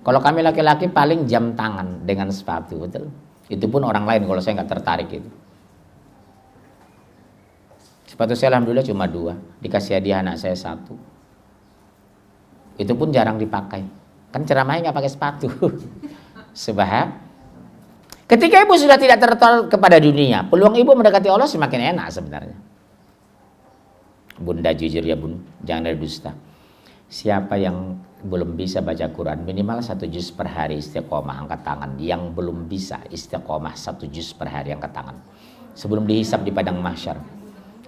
Kalau kami laki-laki paling jam tangan dengan sepatu. Betul. Itu pun orang lain kalau saya nggak tertarik itu. Sepatu saya alhamdulillah cuma 2, dikasih hadiah anak saya 1. Itu pun jarang dipakai. Kan ceramahnya nggak pakai sepatu. Sebab ketika ibu sudah tidak tertarik kepada dunia, peluang ibu mendekati Allah semakin enak sebenarnya. Bunda jujur ya Bun, jangan ada dusta. Siapa yang belum bisa baca Quran minimal 1 juz per hari istiqomah, angkat tangan. Yang belum bisa istiqomah 1 juz per hari, angkat tangan. Sebelum dihisab di padang mahsyar.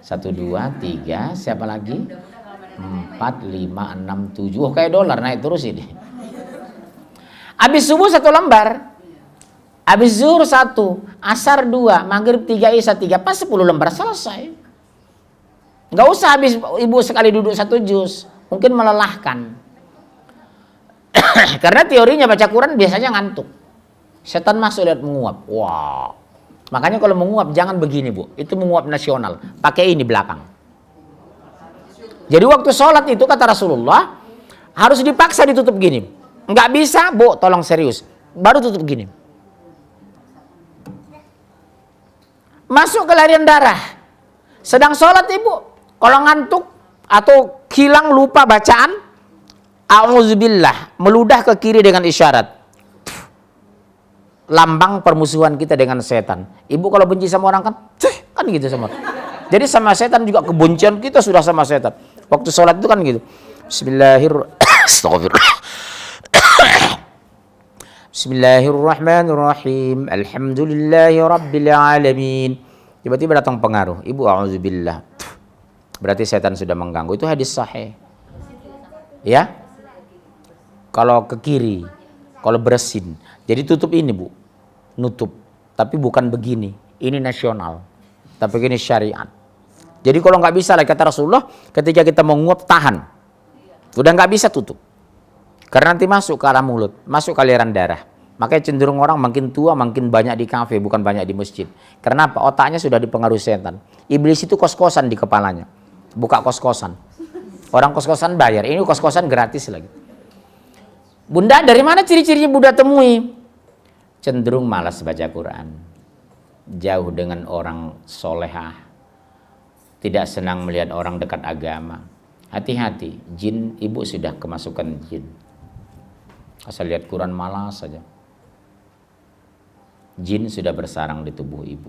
1, 2, 3, siapa lagi? 4, 5, 6, 7. Oh kayak dolar naik terus ini. Habis subuh 1 lembar. Habis zuhur 1, asar 2, maghrib 3, isya 3, pas 10 lembar selesai. Nggak usah habis ibu sekali duduk 1 juz, mungkin melelahkan. Karena teorinya baca Quran biasanya ngantuk. Setan masuk lihat menguap. Wah. Makanya kalau menguap jangan begini Bu, itu menguap nasional, pakai ini belakang. Jadi waktu sholat itu kata Rasulullah harus dipaksa ditutup gini. Nggak bisa Bu, tolong serius, baru tutup gini. Masuk ke larian darah. Sedang sholat ibu, kalau ngantuk atau hilang lupa bacaan, a'udzubillah, meludah ke kiri dengan isyarat. Lambang permusuhan kita dengan setan. Ibu kalau benci sama orang kan gitu sama. Jadi sama setan juga kebencian kita sudah sama setan. Waktu sholat itu kan gitu. Bismillahirrahmanirrahim. Alhamdulillahirabbil alamin. Tiba-tiba datang pengaruh. Ibu a'udzubillah. Berarti setan sudah mengganggu. Itu hadis sahih. Ya. Kalau ke kiri, kalau bersin. Jadi tutup ini Bu. Nutup, tapi bukan begini, ini nasional, tapi ini syariat. Jadi kalau nggak bisa lah kata Rasulullah, ketika kita menguap tahan, udah nggak bisa tutup, karena nanti masuk ke arah mulut, masuk ke aliran darah. Makanya cenderung orang makin tua makin banyak di kafe, bukan banyak di masjid. Karena apa? Otaknya sudah dipengaruhi setan. Iblis itu kos-kosan di kepalanya, buka kos-kosan. Orang kos-kosan bayar, ini kos-kosan gratis lagi. Bunda, dari mana ciri-cirinya Bunda temui? Cenderung malas baca Quran, jauh dengan orang solehah, tidak senang melihat orang dekat agama. Hati-hati, jin ibu sudah kemasukan jin. Asal lihat Quran malas saja. Jin sudah bersarang di tubuh ibu.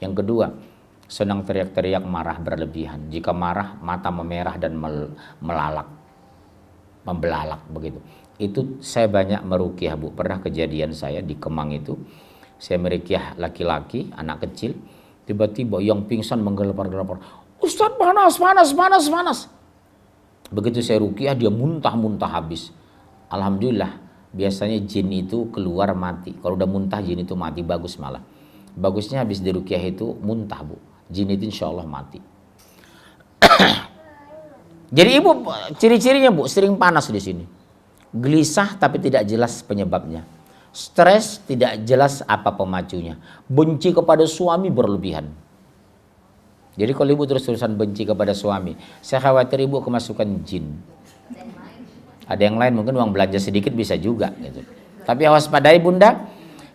Yang kedua, senang teriak-teriak, marah berlebihan. Jika marah, mata memerah dan melalak, membelalak begitu. Itu saya banyak meruqyah Bu. Pernah kejadian saya di Kemang itu, saya meruqyah laki-laki, anak kecil, tiba-tiba yang pingsan menggelepar-gelepar, Ustaz panas. Begitu saya ruqyah dia muntah-muntah habis. Alhamdulillah, biasanya jin itu keluar mati. Kalau udah muntah jin itu mati, bagus malah. Bagusnya habis di ruqyah itu muntah Bu. Jin itu insya Allah mati. Jadi ibu ciri-cirinya Bu sering panas di sini. Gelisah tapi tidak jelas penyebabnya. Stres tidak jelas apa pemacunya. Benci kepada suami berlebihan. Jadi kalau ibu terus-terusan benci kepada suami, saya khawatir ibu kemasukan jin. Ada yang lain mungkin uang belanja sedikit bisa juga gitu. Tapi awas padai bunda,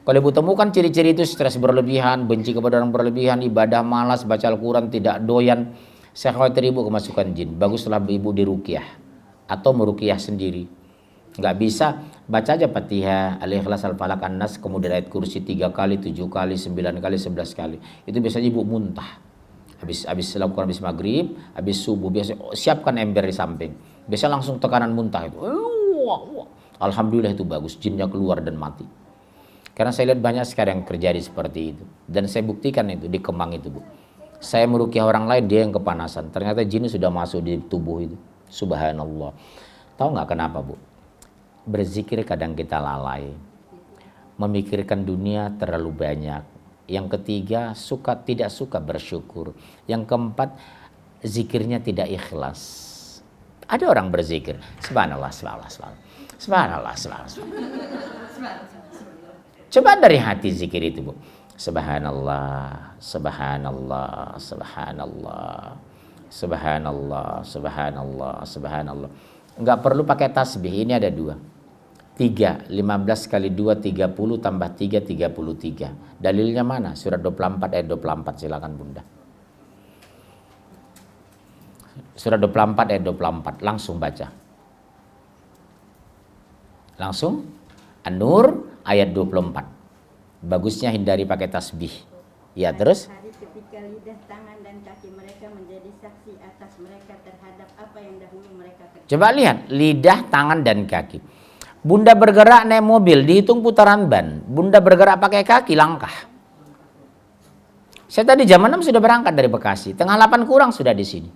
kalau ibu temukan ciri-ciri itu stres berlebihan, benci kepada orang berlebihan, ibadah malas, baca Al-Quran tidak doyan, saya khawatir ibu kemasukan jin. Baguslah ibu diruqyah atau meruqyah sendiri. Nggak bisa, baca aja Fatihah, Al-Ikhlas, Al-Falaq, An-Nas, kemudian ayat kursi 3 kali, 7 kali, 9 kali, 11 kali. Itu biasanya ibu muntah. Habis lakukan habis maghrib, habis subuh biasa siapkan ember di samping. Biasa langsung tekanan muntah itu. Alhamdulillah itu bagus, jinnya keluar dan mati. Karena saya lihat banyak sekarang yang terjadi seperti itu. Dan saya buktikan itu di Kemang itu, Bu. Saya meruqyah orang lain, dia yang kepanasan. Ternyata jin sudah masuk di tubuh itu. Subhanallah. Tahu nggak kenapa, Bu? Berzikir kadang kita lalai. Memikirkan dunia terlalu banyak. Yang ketiga, tidak suka bersyukur. Yang keempat, zikirnya tidak ikhlas. Ada orang berzikir, subhanallah, subhanallah, subhanallah. Subhanallah, subhanallah, subhanallah. Coba dari hati zikir itu, Bu. Subhanallah, subhanallah, subhanallah. Subhanallah, subhanallah, subhanallah. Enggak perlu pakai tasbih, ini ada 2. 3, 15 kali 2, 30 tambah 3, 33. Dalilnya mana? Surat 24 ayat 24, silakan bunda. Surat 24 ayat 24, langsung baca. Langsung, An-Nur ayat 24. Bagusnya hindari pakai tasbih. Ya terus? Hari ketika lidah, tangan, dan kaki mereka menjadi saksi atas mereka terhadap apa yang dahulu mereka kerjakan. Coba lihat, lidah, tangan, dan kaki. Bunda bergerak naik mobil, dihitung putaran ban. Bunda bergerak pakai kaki, langkah. Saya tadi jam 6 sudah berangkat dari Bekasi. Tengah 8 kurang sudah di sini.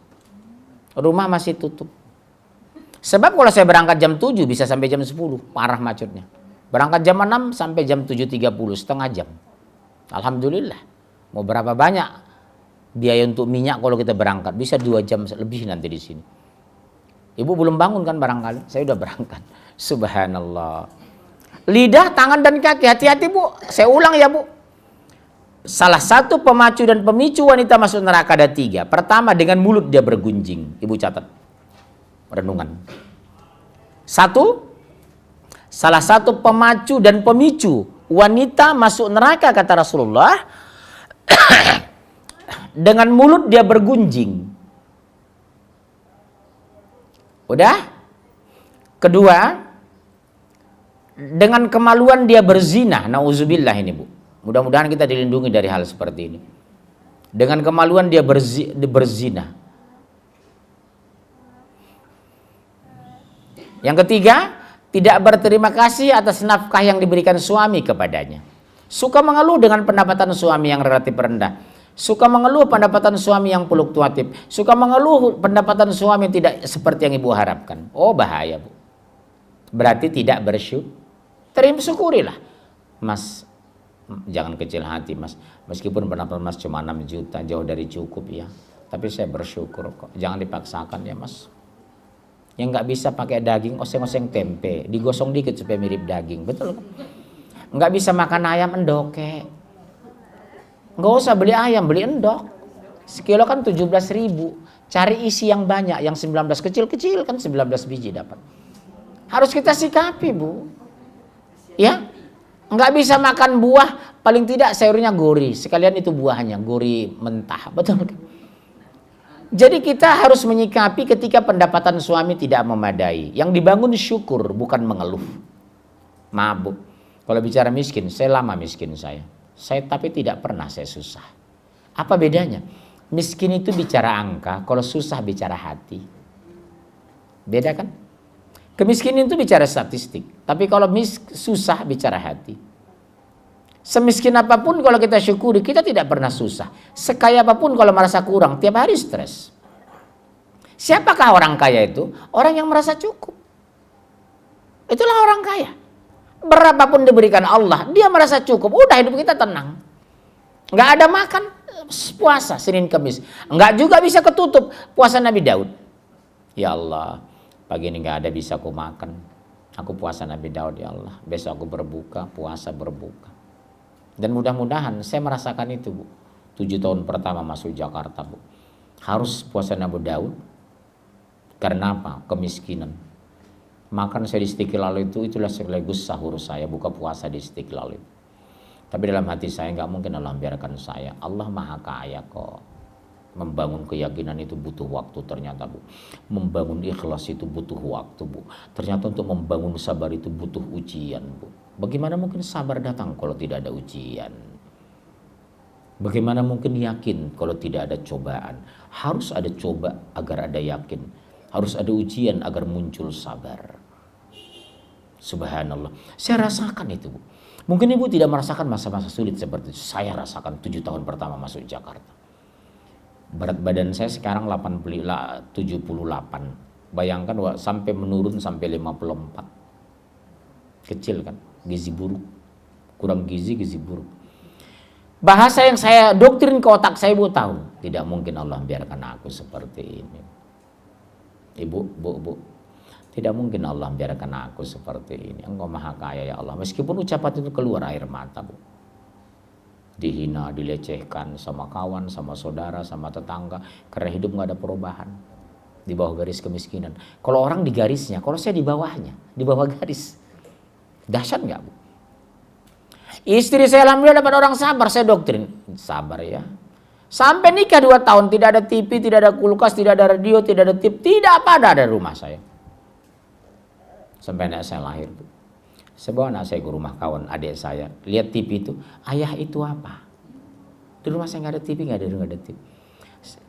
Rumah masih tutup. Sebab kalau saya berangkat jam 7 bisa sampai jam 10. Parah macetnya. Berangkat jam 6 sampai jam 7.30, setengah jam. Alhamdulillah. Mau berapa banyak biaya untuk minyak kalau kita berangkat? Bisa 2 jam lebih nanti di sini. Ibu belum bangun kan barangkali? Saya udah berangkat. Subhanallah. Lidah, tangan, dan kaki. Hati-hati, Bu. Saya ulang ya, Bu. Salah satu pemacu dan pemicu wanita masuk neraka ada 3. Pertama, dengan mulut dia bergunjing. Ibu catat. Renungan. 1. Salah satu pemacu dan pemicu wanita masuk neraka, kata Rasulullah. Dengan mulut dia bergunjing. Udah? Kedua, dengan kemaluan dia berzina. Nauzubillah ini, Bu. Mudah-mudahan kita dilindungi dari hal seperti ini. Dengan kemaluan dia berzina. Yang ketiga, tidak berterima kasih atas nafkah yang diberikan suami kepadanya. Suka mengeluh dengan pendapatan suami yang relatif rendah. Suka mengeluh pendapatan suami yang fluktuatif. Suka mengeluh pendapatan suami tidak seperti yang ibu harapkan. Oh, bahaya, Bu. Berarti tidak bersyukur. Terima syukurilah. Mas, jangan kecil hati, Mas. Meskipun pendapatan Mas cuma 6 juta, jauh dari cukup ya. Tapi saya bersyukur kok. Jangan dipaksakan ya, Mas. Yang nggak bisa pakai daging, oseng-oseng tempe. Digosong dikit supaya mirip daging. Betul kan? Nggak bisa makan ayam, endoke. Nggak usah beli ayam, beli endok. Sekilo kan 17.000. Cari isi yang banyak, yang 19 kecil-kecil kan 19 biji dapat. Harus kita sikapi, Bu. Ya, nggak bisa makan buah, paling tidak sayurnya gori. Sekalian itu buahnya, gori mentah. Betul kan? Jadi kita harus menyikapi ketika pendapatan suami tidak memadai. Yang dibangun syukur, bukan mengeluh. Maaf, Bu. Kalau bicara miskin, saya lama miskin saya. Tapi tidak pernah saya susah. Apa bedanya? Miskin itu bicara angka, kalau susah bicara hati. Beda kan? Kemiskinan itu bicara statistik, tapi kalau susah bicara hati. Semiskin apapun kalau kita syukuri, kita tidak pernah susah. Sekaya apapun kalau merasa kurang, tiap hari stres. Siapakah orang kaya itu? Orang yang merasa cukup. Itulah orang kaya. Berapapun diberikan Allah, dia merasa cukup. Udah, hidup kita tenang. Nggak ada makan, puasa Senin Kamis. Nggak juga bisa ketutup, puasa Nabi Daud. Ya Allah, pagi ini nggak ada bisa aku makan. Aku puasa Nabi Daud, ya Allah. Besok aku berbuka, puasa berbuka. Dan mudah-mudahan saya merasakan itu, Bu. 7 tahun pertama masuk Jakarta, Bu. Harus puasa Abu Daud. Karena apa? Kemiskinan. Makan saya di Istiqlal itulah sekaligus sahur saya, buka puasa di Istiqlal itu. Tapi dalam hati saya nggak mungkin Allah biarkan saya. Allah Maha Kaya kok. Membangun keyakinan itu butuh waktu ternyata, Bu. Membangun ikhlas itu butuh waktu, Bu. Ternyata untuk membangun sabar itu butuh ujian, Bu. Bagaimana mungkin sabar datang kalau tidak ada ujian? Bagaimana mungkin yakin kalau tidak ada cobaan? Harus ada coba agar ada yakin. Harus ada ujian agar muncul sabar. Subhanallah. Saya rasakan itu, Bu. Mungkin Ibu tidak merasakan masa-masa sulit seperti itu. Saya rasakan 7 tahun pertama masuk Jakarta. Berat badan saya sekarang 78. Bayangkan sampai menurun sampai 54. Kecil kan, gizi buruk. Kurang gizi buruk. Bahasa yang saya doktrin ke otak saya, Bu, tahu. Tidak mungkin Allah biarkan aku seperti ini. Ibu, Bu. Tidak mungkin Allah biarkan aku seperti ini. Engkau Maha Kaya ya Allah. Meskipun ucapan itu keluar air mata, Bu. Dihina, dilecehkan sama kawan, sama saudara, sama tetangga. Karena hidup gak ada perubahan. Di bawah garis kemiskinan. Kalau orang di garisnya, kalau saya di bawahnya. Di bawah garis. Dahsyat gak, Bu? Istri saya alhamdulillah dapat orang sabar. Saya doktrin. Sabar ya. Sampai nikah 2 tahun. Tidak ada TV, tidak ada kulkas, tidak ada radio, tidak ada TV. Tidak apa ada rumah saya. Sampai anak saya lahir, Bu. Saya bawa anak saya ke rumah kawan adik saya. Lihat TV itu. Ayah itu apa? Di rumah saya nggak ada TV, nggak ada TV.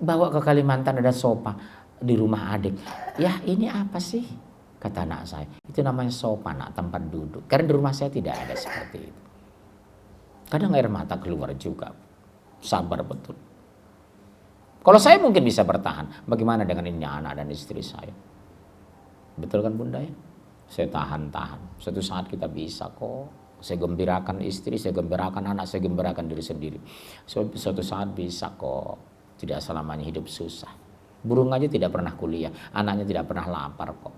Bawa ke Kalimantan ada sofa di rumah adik. Ya ini apa sih? Kata anak saya. Itu namanya sofa, nak, tempat duduk. Karena di rumah saya tidak ada seperti itu. Kadang air mata keluar juga. Sabar betul. Kalau saya mungkin bisa bertahan. Bagaimana dengan ini anak dan istri saya? Betul kan Bunda ya? Saya tahan-tahan. Suatu saat kita bisa kok. Saya gembirakan istri, saya gembirakan anak, saya gembirakan diri sendiri. Suatu saat bisa kok. Tidak selamanya hidup susah. Burung aja tidak pernah kuliah. Anaknya tidak pernah lapar kok.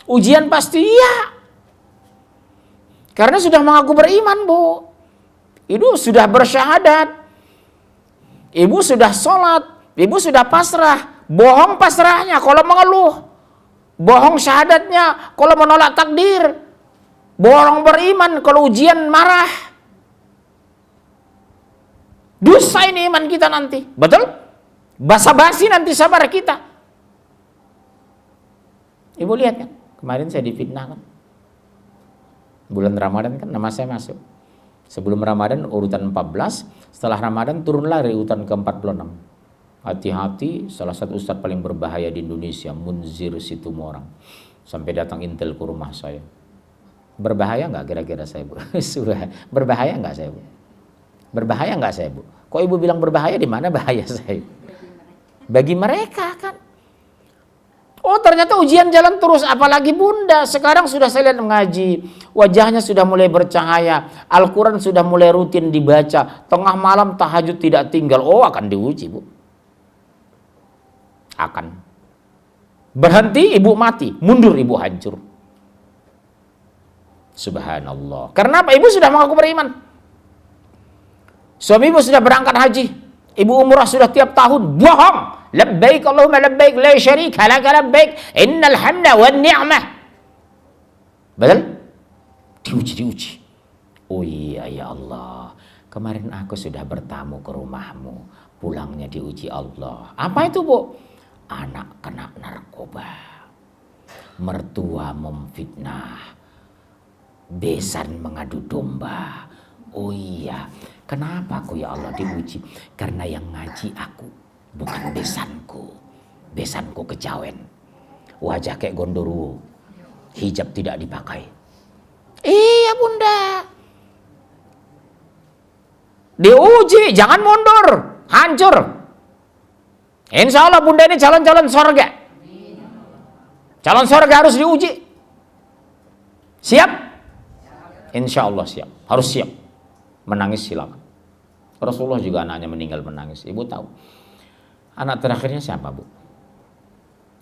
Ujian pasti iya. Karena sudah mengaku beriman, Bu. Ibu sudah bersyahadat. Ibu sudah sholat. Ibu sudah pasrah. Bohong pasrahnya kalau mengeluh. Bohong syahadatnya kalau menolak takdir. Bohong beriman kalau ujian marah. Dosa ini iman kita nanti. Betul? Basa-basi nanti sabar kita. Ibu lihat kan? Kemarin saya difitnah kan? Bulan Ramadan kan nama saya masuk. Sebelum Ramadan urutan 14. Setelah Ramadan turunlah dari urutan ke-46. Hati-hati, salah satu ustadz paling berbahaya di Indonesia, Munzir Situmorang. Sampai datang intel ke rumah saya. Berbahaya nggak kira-kira saya, Bu? Berbahaya nggak saya, Bu? Berbahaya nggak saya, Bu? Kok Ibu bilang berbahaya, di mana bahaya saya? Bagi mereka kan. Oh ternyata ujian jalan terus, apalagi Bunda. Sekarang sudah saya lihat mengaji, wajahnya sudah mulai bercahaya. Al-Quran sudah mulai rutin dibaca. Tengah malam tahajud tidak tinggal. Oh akan diuji, Bu. Akan berhenti ibu mati, mundur ibu hancur. Subhanallah. Karena apa? Ibu sudah mengaku beriman. Suami ibu sudah berangkat haji. Ibu umrah sudah tiap tahun. Bohong. Labbaik Allahumma labbaik la syarika laka labbaik innal hamda wan ni'mah. Betul? Diuji. Oh iya ya Allah. Kemarin aku sudah bertamu ke rumahmu. Pulangnya diuji Allah. Apa itu, Bu? Anak kena narkoba, mertua memfitnah, besan mengadu domba. Oh iya, kenapa aku ya Allah diuji? Karena yang ngaji aku, bukan besanku. Besanku kejawen, wajah kayak gondoruo, hijab tidak dipakai. Iya Bunda, diuji, jangan mundur, hancur. Insya Allah Bunda ini calon-calon sorga. Calon sorga harus diuji. Siap? Insya Allah siap. Harus siap. Menangis silakan. Rasulullah juga anaknya meninggal menangis. Ibu tahu. Anak terakhirnya siapa, Bu?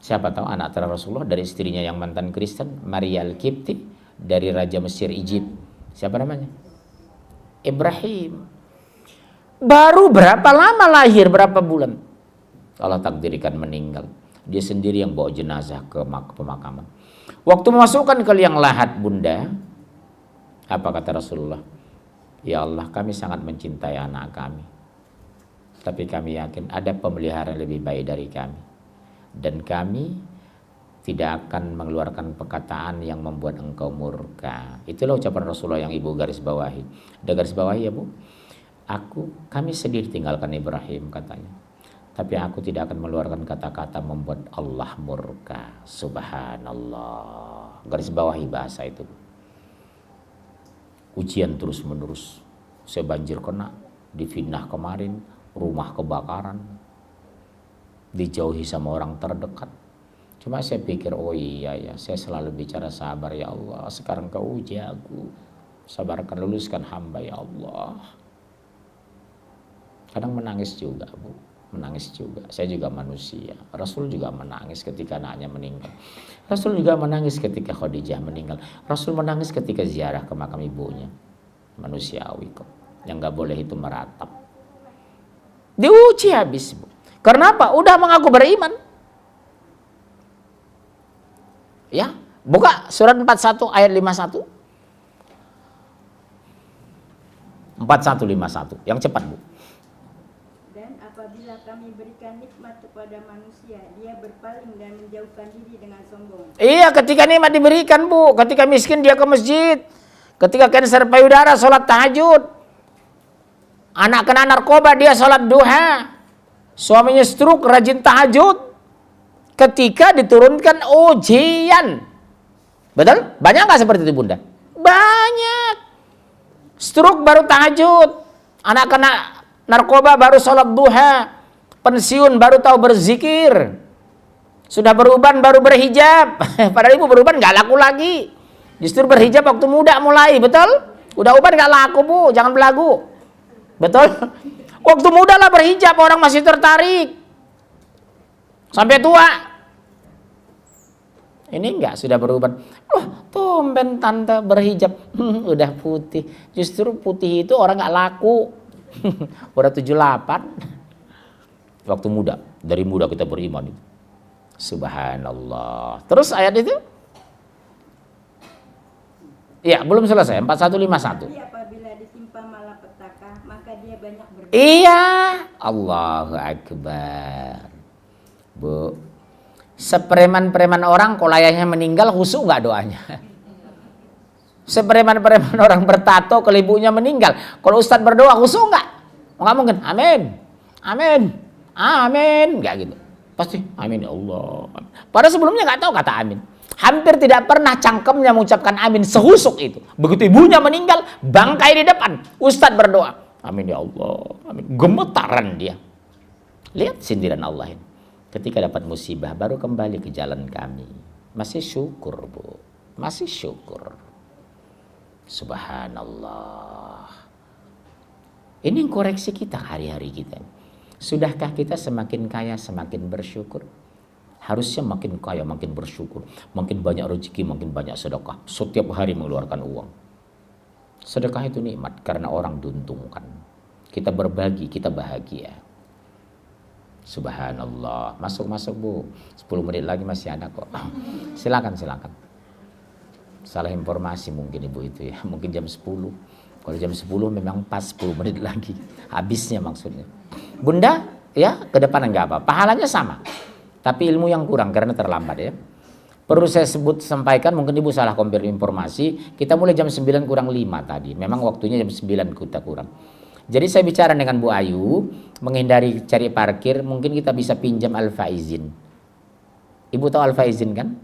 Siapa tahu anak terakhir Rasulullah dari istrinya yang mantan Kristen, Maria Al-Qibti, dari Raja Mesir Egypt. Siapa namanya? Ibrahim. Baru berapa lama lahir, berapa bulan. Allah takdirkan meninggal. Dia sendiri yang bawa jenazah ke pemakaman. Waktu memasukkan ke liang lahat bunda, apa kata Rasulullah? Ya Allah, kami sangat mencintai anak kami. Tapi kami yakin ada pemelihara lebih baik dari kami. Dan kami tidak akan mengeluarkan perkataan yang membuat engkau murka. Itulah ucapan Rasulullah yang ibu garis bawahi. Ada garis bawahi ya bu? Kami sedih tinggalkan Ibrahim katanya. Tapi aku tidak akan mengeluarkan kata-kata membuat Allah murka. Subhanallah. Garis bawahi bahasa itu. Ujian terus menerus. Saya banjir kena, difitnah kemarin, rumah kebakaran, dijauhi sama orang terdekat. Cuma saya pikir, oh iya ya, saya selalu bicara sabar ya Allah. Sekarang kau uji aku. Sabarkan, luluskan hamba ya Allah. Kadang menangis juga bu. Menangis juga. Saya juga manusia. Rasul juga menangis ketika anaknya meninggal. Rasul juga menangis ketika Khadijah meninggal. Rasul menangis ketika ziarah ke makam ibunya. Manusiawi kok. Yang gak boleh itu meratap. Diuji habis bu. Karena apa? Udah mengaku beriman. Ya, buka surat 41 ayat 51. 4151. Yang cepat bu. Apabila kami berikan nikmat kepada manusia, dia berpaling dan menjauhkan diri dengan sombong. Iya, ketika nikmat diberikan bu, ketika miskin dia ke masjid, ketika kanker payudara sholat tahajud, anak kena narkoba dia sholat duha, suaminya stroke rajin tahajud, ketika diturunkan ujian, betul? Banyak nggak seperti itu bunda? Banyak. Stroke baru tahajud, anak kena narkoba baru sholat duha, pensiun baru tahu berzikir, sudah beruban baru berhijab. Padahal ibu beruban nggak laku lagi, justru berhijab waktu muda mulai, betul? Udah uban nggak laku bu, jangan belagu, betul? Waktu muda lah berhijab, orang masih tertarik, sampai tua. Ini enggak, sudah beruban. Oh, tumben tante berhijab, udah putih. Justru putih itu orang nggak laku. Udah 78. Waktu muda, dari muda kita beriman. Subhanallah. Terus ayat itu? Ya, belum selesai. 4151. Tapi apabila ditimpa malapetaka, maka dia banyak berdoa. Iya, Allahu Akbar. Bu, sepreman-preman orang kalau ayahnya meninggal khusyuk nggak doanya? Sepreman-preman orang bertato kalau ibunya meninggal, kalau ustadz berdoa khusyuk nggak? Nggak mungkin. Amin, amin, amin, nggak gitu. Pasti amin ya Allah. Padahal sebelumnya nggak tahu kata amin. Hampir tidak pernah cangkemnya mengucapkan amin sehusyuk itu. Begitu ibunya meninggal, bangkai di depan, ustadz berdoa, amin ya Allah, amin. Gemetaran dia. Lihat sindiran Allah ini. Ketika dapat musibah baru kembali ke jalan kami. Masih syukur bu, masih syukur. Subhanallah. Ini koreksi kita hari-hari kita. Sudahkah kita semakin kaya semakin bersyukur? Harusnya makin kaya makin bersyukur. Makin banyak rezeki makin banyak sedekah. Setiap hari mengeluarkan uang. Sedekah itu nikmat karena orang diuntungkan. Kita berbagi, kita bahagia. Subhanallah. Masuk-masuk bu. 10 menit lagi masih ada kok. Silakan. Salah informasi mungkin ibu itu ya. Mungkin jam 10. Kalau jam 10 memang pas 10 menit lagi. Habisnya maksudnya. Bunda, ya ke depan enggak apa. Pahalanya sama. Tapi ilmu yang kurang karena terlambat ya. Perlu saya sampaikan, mungkin ibu salah compare informasi. Kita mulai jam 9 kurang 5 tadi. Memang waktunya jam 9 kita kurang. Jadi saya bicara dengan Bu Ayu. Menghindari cari parkir. Mungkin kita bisa pinjam Al-Faizin. Ibu tahu Al-Faizin kan?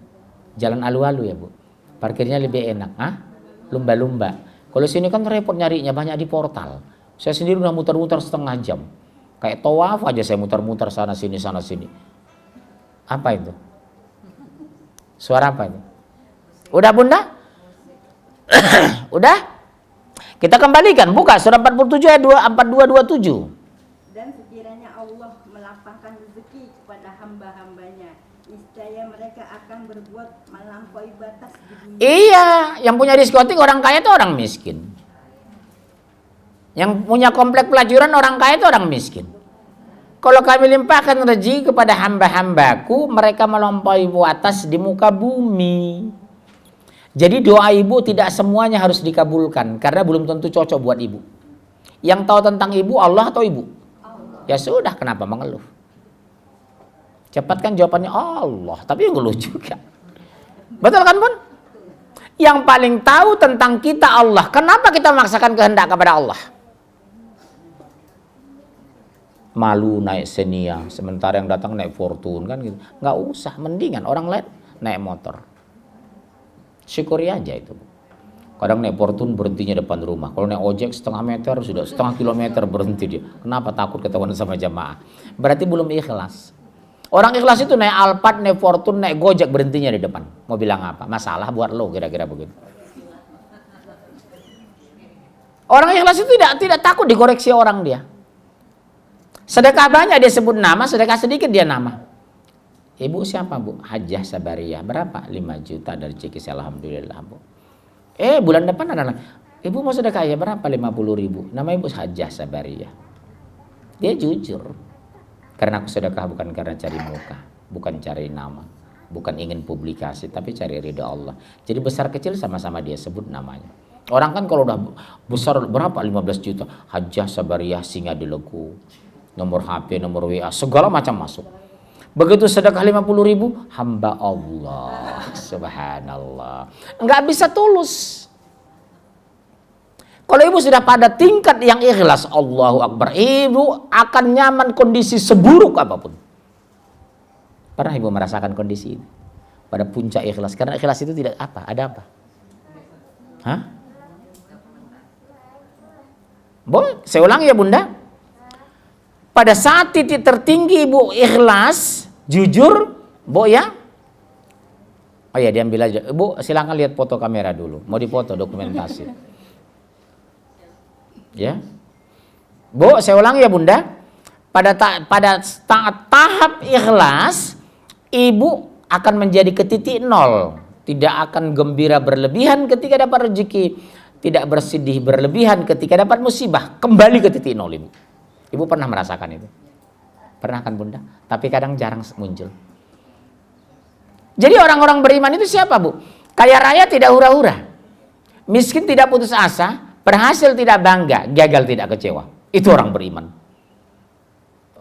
Jalan alu-alu ya bu. Parkirnya lebih enak. Lumba-lumba. Kalau sini kan repot nyarinya, banyak di portal. Saya sendiri udah muter-muter setengah jam. Kayak tawaf aja saya muter-muter sana sini. Apa itu? Suara apa ini? Udah bunda? Udah? Kita kembalikan. Buka surah 47 ayat 4227. Dan sekiranya Allah melapangkan rezeki kepada hamba-hambanya, niscaya mereka akan berbuat melampaui batas di dunia. Iya, yang punya diskotik orang kaya itu orang miskin. Yang punya komplek pelacuran orang kaya itu orang miskin. Kalau kami limpahkan rezeki kepada hamba-hambaku, mereka melampaui batas di muka bumi. Jadi doa ibu tidak semuanya harus dikabulkan, karena belum tentu cocok buat ibu. Yang tahu tentang ibu Allah atau ibu? Ya sudah, kenapa mengeluh? Cepatkan jawabannya Allah, tapi ngeluh juga. Betul kan, Bun? Yang paling tahu tentang kita Allah. Kenapa kita memaksakan kehendak kepada Allah? Malu naik Xenia, sementara yang datang naik Fortune kan gitu. Nggak usah, mendingan orang lain naik motor. Syukuri aja itu. Kadang naik Fortune berhentinya depan rumah. Kalau naik ojek setengah meter, sudah setengah kilometer berhenti dia. Kenapa? Takut ketahuan sama jamaah. Berarti belum ikhlas. Orang ikhlas itu naik Alphard, naik Fortune, naik Gojek berhentinya di depan. Mau bilang apa? Masalah buat lo, kira-kira begitu. Orang ikhlas itu tidak takut dikoreksi orang dia. Sedekah banyak dia sebut nama, sedekah sedikit dia nama. Ibu siapa, Bu? Hajjah Sabariyah. Berapa? 5 juta dari CKS, alhamdulillah, Bu. Bulan depan adalah ibu mau sedekah ya berapa? 50.000. Nama ibu Hajjah Sabariyah. Dia jujur. Karena aku sedekah bukan karena cari muka, bukan cari nama, bukan ingin publikasi, tapi cari ridha Allah. Jadi besar kecil sama-sama dia sebut namanya. Orang kan kalau udah besar berapa? 15 juta. Hajjah Sabariyah Singadilegu. Nomor HP, nomor WA, segala macam masuk. Begitu sedekah 50.000, hamba Allah, subhanallah. Enggak bisa tulus. Kalau ibu sudah pada tingkat yang ikhlas, Allahu Akbar, ibu akan nyaman kondisi seburuk apapun. Pernah ibu merasakan kondisi ini? Pada puncak ikhlas, karena ikhlas itu tidak apa, ada apa? Hah? Boleh, saya ulang ya Bunda. Pada saat titik tertinggi ibu ikhlas, jujur, Bu ya. Oh ya, diambil aja. Bu, silakan lihat foto kamera dulu. Mau dipoto dokumentasi. Ya. Bu, saya ulang ya Bunda. Pada tahap ikhlas, ibu akan menjadi ke titik nol. Tidak akan gembira berlebihan ketika dapat rezeki. Tidak bersedih berlebihan ketika dapat musibah. Kembali ke titik nol ibu. Ibu pernah merasakan itu? Pernah kan Bunda? Tapi kadang jarang muncul. Jadi orang-orang beriman itu siapa Bu? Kaya raya tidak hura-hura. Miskin tidak putus asa. Berhasil tidak bangga. Gagal tidak kecewa. Itu orang beriman.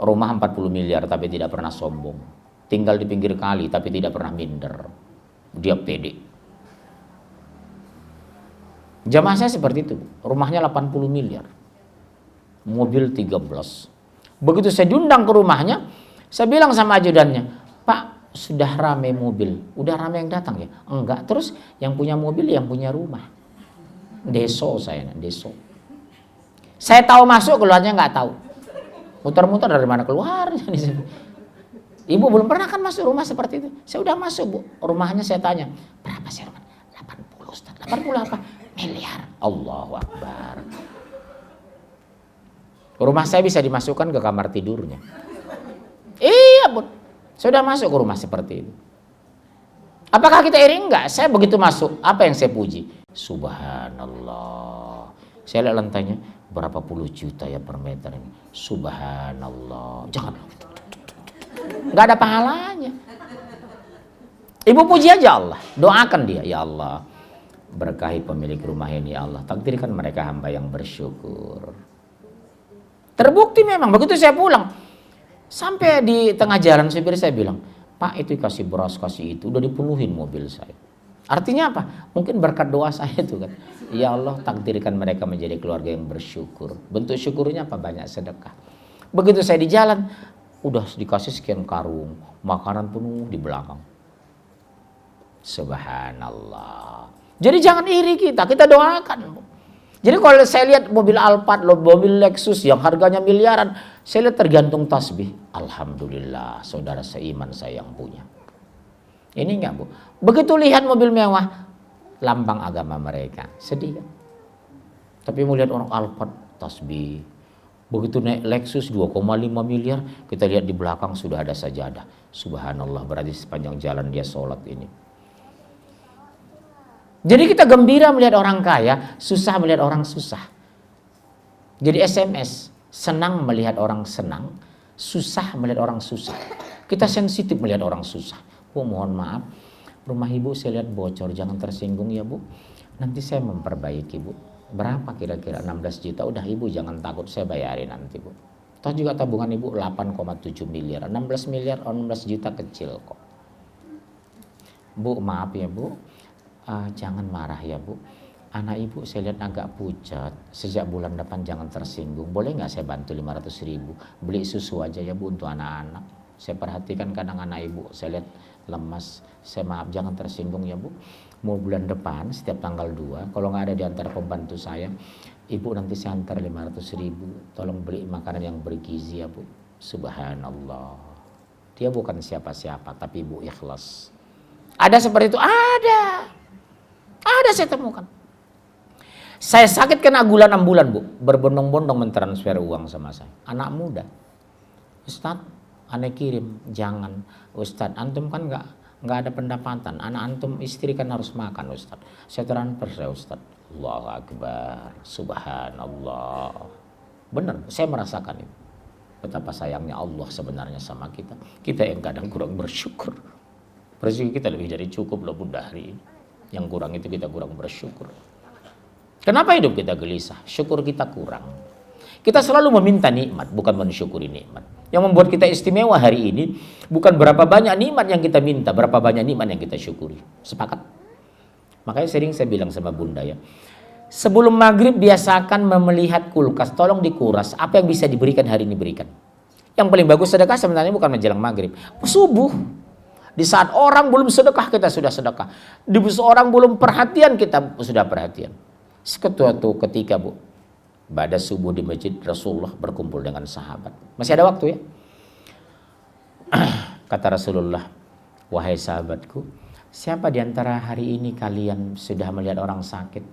Rumah 40 miliar tapi tidak pernah sombong. Tinggal di pinggir kali tapi tidak pernah minder. Dia pede. Jamaah saya seperti itu. Rumahnya 80 miliar. Mobil 13. Begitu saya diundang ke rumahnya, saya bilang sama ajudannya, Pak, sudah ramai mobil, udah ramai yang datang ya? Enggak, terus yang punya mobil yang punya rumah. Deso saya, deso. Saya tahu masuk, keluarnya nggak tahu. Muter-muter dari mana keluar. Ibu belum pernah kan masuk rumah seperti itu. Saya udah masuk Bu, rumahnya saya tanya, berapa sih rumah? 80 Ustaz. 80 apa? Miliar. Allahu Akbar. Rumah saya bisa dimasukkan ke kamar tidurnya. Iya Bun, sudah masuk ke rumah seperti itu. Apakah kita iri? Enggak. Saya begitu masuk, apa yang saya puji? Subhanallah. Saya lihat lantainya, berapa puluh juta ya per meter ini. Subhanallah. Jangan. Enggak ada pahalanya. Ibu puji aja Allah. Doakan dia, ya Allah. Berkahi pemilik rumah ini ya Allah. Takdirkan mereka hamba yang bersyukur. Terbukti memang, begitu saya pulang. Sampai di tengah jalan supir saya bilang, Pak itu kasih beras, kasih itu, udah dipenuhin mobil saya. Artinya apa? Mungkin berkat doa saya itu kan. Ya Allah takdirkan mereka menjadi keluarga yang bersyukur. Bentuk syukurnya apa? Banyak sedekah. Begitu saya di jalan, udah dikasih sekian karung, makanan penuh di belakang. Subhanallah. Jadi jangan iri kita doakan. Jadi kalau saya lihat mobil Alphard, mobil Lexus yang harganya miliaran, saya lihat tergantung tasbih. Alhamdulillah, saudara seiman saya yang punya. Ini enggak Bu? Begitu lihat mobil mewah, lambang agama mereka. Sedih kan? Tapi mau lihat orang Alphard, tasbih. Begitu naik Lexus 2,5 miliar, kita lihat di belakang sudah ada sajadah. Subhanallah, berarti sepanjang jalan dia sholat ini. Jadi kita gembira melihat orang kaya, susah melihat orang susah. Jadi SMS, senang melihat orang senang, susah melihat orang susah. Kita sensitif melihat orang susah. Bu, mohon maaf, rumah ibu saya lihat bocor, jangan tersinggung ya bu. Nanti saya memperbaiki bu. Berapa kira-kira? 16 juta. Udah ibu jangan takut, saya bayarin nanti bu. Toh juga tabungan ibu 8,7 miliar. 16 miliar, 16 juta kecil kok. Bu, maaf ya bu, jangan marah ya bu. Anak ibu saya lihat agak pucat, sejak bulan depan jangan tersinggung. Boleh nggak saya bantu 500 ribu? Beli susu aja ya bu untuk anak-anak. Saya perhatikan kadang anak ibu, saya lihat lemas. Saya maaf jangan tersinggung ya bu. Mau bulan depan setiap tanggal 2, kalau nggak ada di antara pembantu saya, ibu nanti saya antar 500 ribu. Tolong beli makanan yang bergizi ya bu. Subhanallah. Dia bukan siapa-siapa, tapi ibu ikhlas. Ada seperti itu? Ada saya temukan. Saya sakit kena gula 6 bulan bu, berbondong-bondong mentransfer uang sama saya. Anak muda, Ustadz, aneh kirim, jangan. Ustadz, antum kan nggak ada pendapatan. Anak antum istri kan harus makan Ustadz. Saya transfer saya Ustadz. Allahu Akbar, Subhanallah. Benar, saya merasakan itu. Betapa sayangnya Allah sebenarnya sama kita. Kita yang kadang kurang bersyukur. Rezeki kita lebih dari cukup loh bunda hari ini. Yang kurang itu kita kurang bersyukur. Kenapa hidup kita gelisah? Syukur kita kurang. Kita selalu meminta nikmat, bukan mensyukuri nikmat. Yang membuat kita istimewa hari ini, bukan berapa banyak nikmat yang kita minta, berapa banyak nikmat yang kita syukuri. Sepakat? Makanya sering saya bilang sama bunda ya, sebelum maghrib biasakan melihat kulkas, tolong dikuras, apa yang bisa diberikan hari ini berikan. Yang paling bagus sedekah sebenarnya bukan menjelang maghrib, subuh. Di saat orang belum sedekah, kita sudah sedekah. Di saat orang belum perhatian, kita sudah perhatian. Suatu ketika bu, pada subuh di masjid Rasulullah berkumpul dengan sahabat. Masih ada waktu ya? Kata Rasulullah, wahai sahabatku, siapa di antara hari ini kalian sudah melihat orang sakit?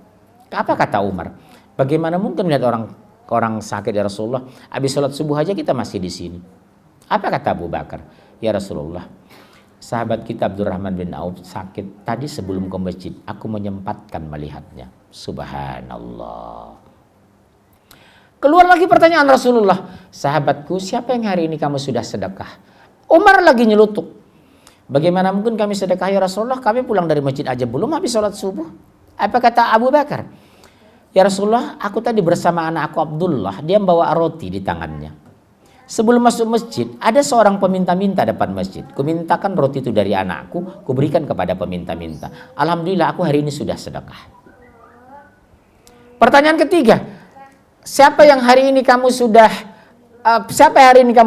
Apa kata Umar? Bagaimana mungkin melihat orang sakit ya Rasulullah? Habis sholat subuh aja kita masih di sini. Apa kata Abu Bakar? Ya Rasulullah, sahabat kita Abdurrahman bin Auf sakit. Tadi sebelum ke masjid, aku menyempatkan melihatnya. Subhanallah. Keluar lagi pertanyaan Rasulullah. Sahabatku, siapa yang hari ini kamu sudah sedekah? Umar lagi nyelutuk. Bagaimana mungkin kami sedekah ya Rasulullah? Kami pulang dari masjid aja belum habis sholat subuh. Apa kata Abu Bakar? Ya Rasulullah, aku tadi bersama anak aku Abdullah. Dia membawa roti di tangannya. Sebelum masuk masjid, ada seorang peminta-minta depan masjid. Kumintakan roti itu dari anakku, kuberikan kepada peminta-minta. Alhamdulillah aku hari ini sudah sedekah. Pertanyaan ketiga, siapa yang hari ini kamu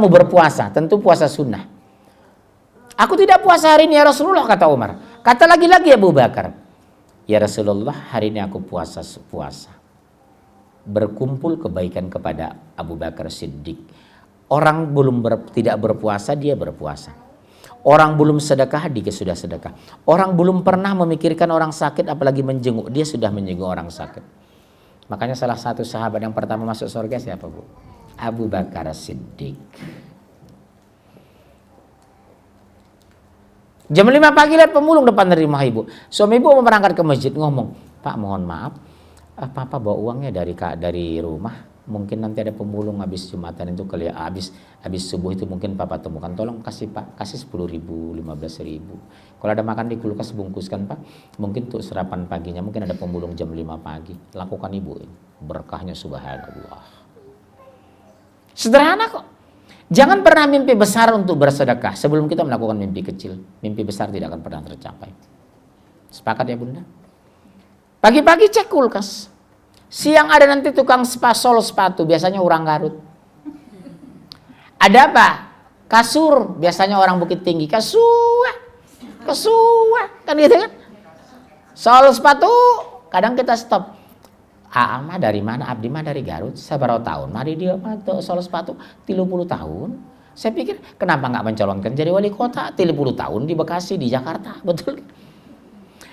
berpuasa? Tentu puasa sunnah. Aku tidak puasa hari ini ya Rasulullah, kata Umar. Kata lagi-lagi Abu Bakar, ya Rasulullah hari ini aku puasa. Berkumpul kebaikan kepada Abu Bakar Siddiq. Orang belum tidak berpuasa, dia berpuasa. Orang belum sedekah, dia sudah sedekah. Orang belum pernah memikirkan orang sakit, apalagi menjenguk, dia sudah menjenguk orang sakit. Makanya salah satu sahabat yang pertama masuk surga siapa bu? Abu Bakar Siddiq. Jam 5 pagi lihat pemulung depan dari rumah ibu. Suami ibu mau berangkat ke masjid, ngomong, Pak mohon maaf, Papa bawa uangnya dari rumah. Mungkin nanti ada pemulung habis Jumatan itu kali ya, habis subuh itu mungkin Papa temukan. Tolong kasih Pak, kasih 10 ribu, 15 ribu. Kalau ada makan di kulkas bungkuskan Pak. Mungkin untuk sarapan paginya, mungkin ada pemulung jam 5 pagi. Lakukan ibu ini. Berkahnya subhanallah. Sederhana kok. Jangan pernah mimpi besar untuk bersedekah sebelum kita melakukan mimpi kecil. Mimpi besar tidak akan pernah tercapai. Sepakat ya bunda? Pagi-pagi cek kulkas. Siang ada nanti tukang sol sepatu, biasanya orang Garut. Ada apa? Kasur, biasanya orang Bukit Tinggi. Kasua, kan gitu kan? Sol sepatu, kadang kita stop. Mah dari mana? Abdi mah dari Garut. Saya baru tahun. Mari dia sol sepatu 30 tahun. Saya pikir kenapa nggak mencalonkan jadi wali kota 30 tahun di Bekasi, di Jakarta, betul?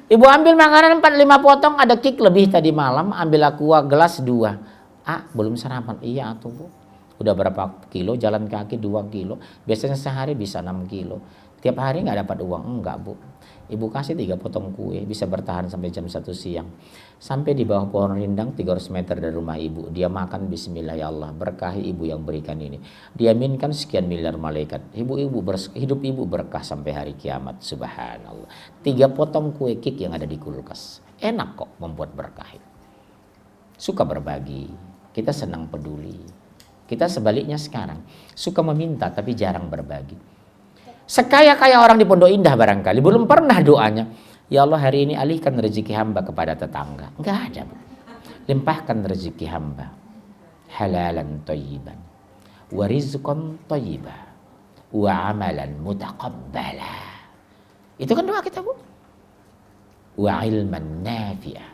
Ibu ambil makanan 4-5 potong, ada kick lebih tadi malam, ambil aqua gelas 2. Belum sarapan. Iya tuh bu. Udah berapa kilo jalan kaki 2 kilo. Biasanya sehari bisa 6 kilo. Tiap hari nggak dapat uang? Enggak, Bu. Ibu kasih 3 potong kue, bisa bertahan sampai jam 1 siang. Sampai di bawah pohon rindang 300 meter dari rumah ibu. Dia makan, bismillah ya Allah, berkahi ibu yang berikan ini. Diaminkan sekian miliar malaikat. Hidup ibu berkah sampai hari kiamat. Subhanallah. 3 potong kue kik yang ada di kulkas. Enak kok membuat berkah. Suka berbagi, kita senang peduli. Kita sebaliknya sekarang, suka meminta tapi jarang berbagi. Sekaya-kaya orang di Pondok Indah barangkali belum pernah doanya, ya Allah hari ini alihkan rezeki hamba kepada tetangga. Enggak ada, Bu. Limpahkan rezeki hamba halalan thayyiban wa rizqan thayyiban wa amalan mutaqabbala. Itu kan doa kita, Bu. Wa ilman nafi'a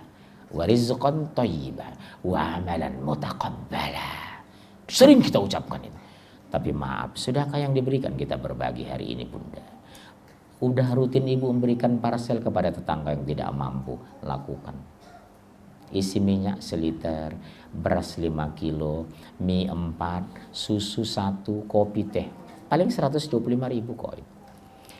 wa rizqan thayyiban wa amalan mutaqabbala. Sering kita ucapkan itu. Tapi maaf, sudahkah yang diberikan kita berbagi hari ini, Bunda? Udah rutin ibu memberikan parcel kepada tetangga yang tidak mampu, lakukan. Isi minyak seliter, beras 5 kilo, mie 4, susu 1, kopi teh. Paling 125.000 kok.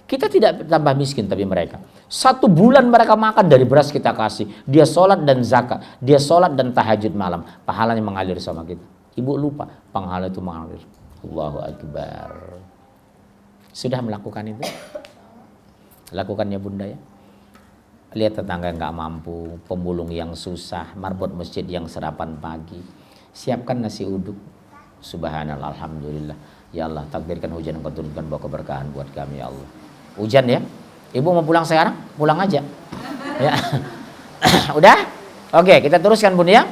Kita tidak tambah miskin tapi mereka. 1 bulan mereka makan dari beras kita kasih. Dia sholat dan zakat, dia sholat dan tahajud malam. Pahalanya mengalir sama kita. Ibu lupa, pahala itu mengalir. Allahu Akbar. Sudah melakukan itu? Lakukan ya Bunda ya. Lihat tetangga yang gak mampu, pemulung yang susah, marbot masjid yang sarapan pagi. Siapkan nasi uduk. Subhanallah, alhamdulillah. Ya Allah, takdirkan hujan yang kau turunkan bawa keberkahan buat kami ya Allah. Hujan ya. Ibu mau pulang sekarang? Pulang aja. Ya. Udah? Oke, kita teruskan Bunda ya.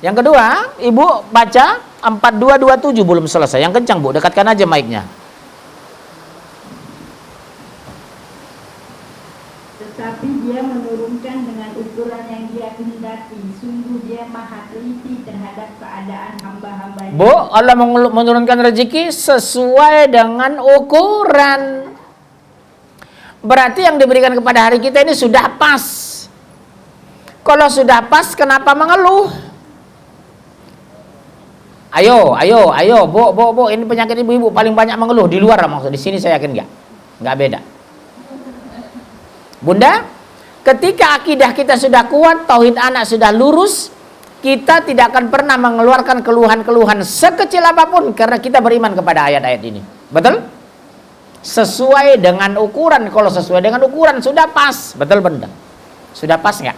Yang kedua, Ibu baca 4227 belum selesai. Yang kencang Bu, dekatkan aja mic-nya. Tetapi dia menurunkan dengan ukuran yang dia kehendaki. Sungguh dia maha teliti terhadap keadaan hamba-hambanya. Bu, Allah menurunkan rezeki sesuai dengan ukuran. Berarti yang diberikan kepada hari kita ini sudah pas. Kalau sudah pas, kenapa mengeluh? Ayo, Bu, ini penyakit ibu-ibu paling banyak mengeluh di luar maksud. Di sini saya yakin enggak beda. Bunda, ketika akidah kita sudah kuat, tauhid anak sudah lurus, kita tidak akan pernah mengeluarkan keluhan-keluhan sekecil apapun karena kita beriman kepada ayat-ayat ini. Betul? Sesuai dengan ukuran. Kalau sesuai dengan ukuran sudah pas. Betul Bunda? Sudah pas enggak?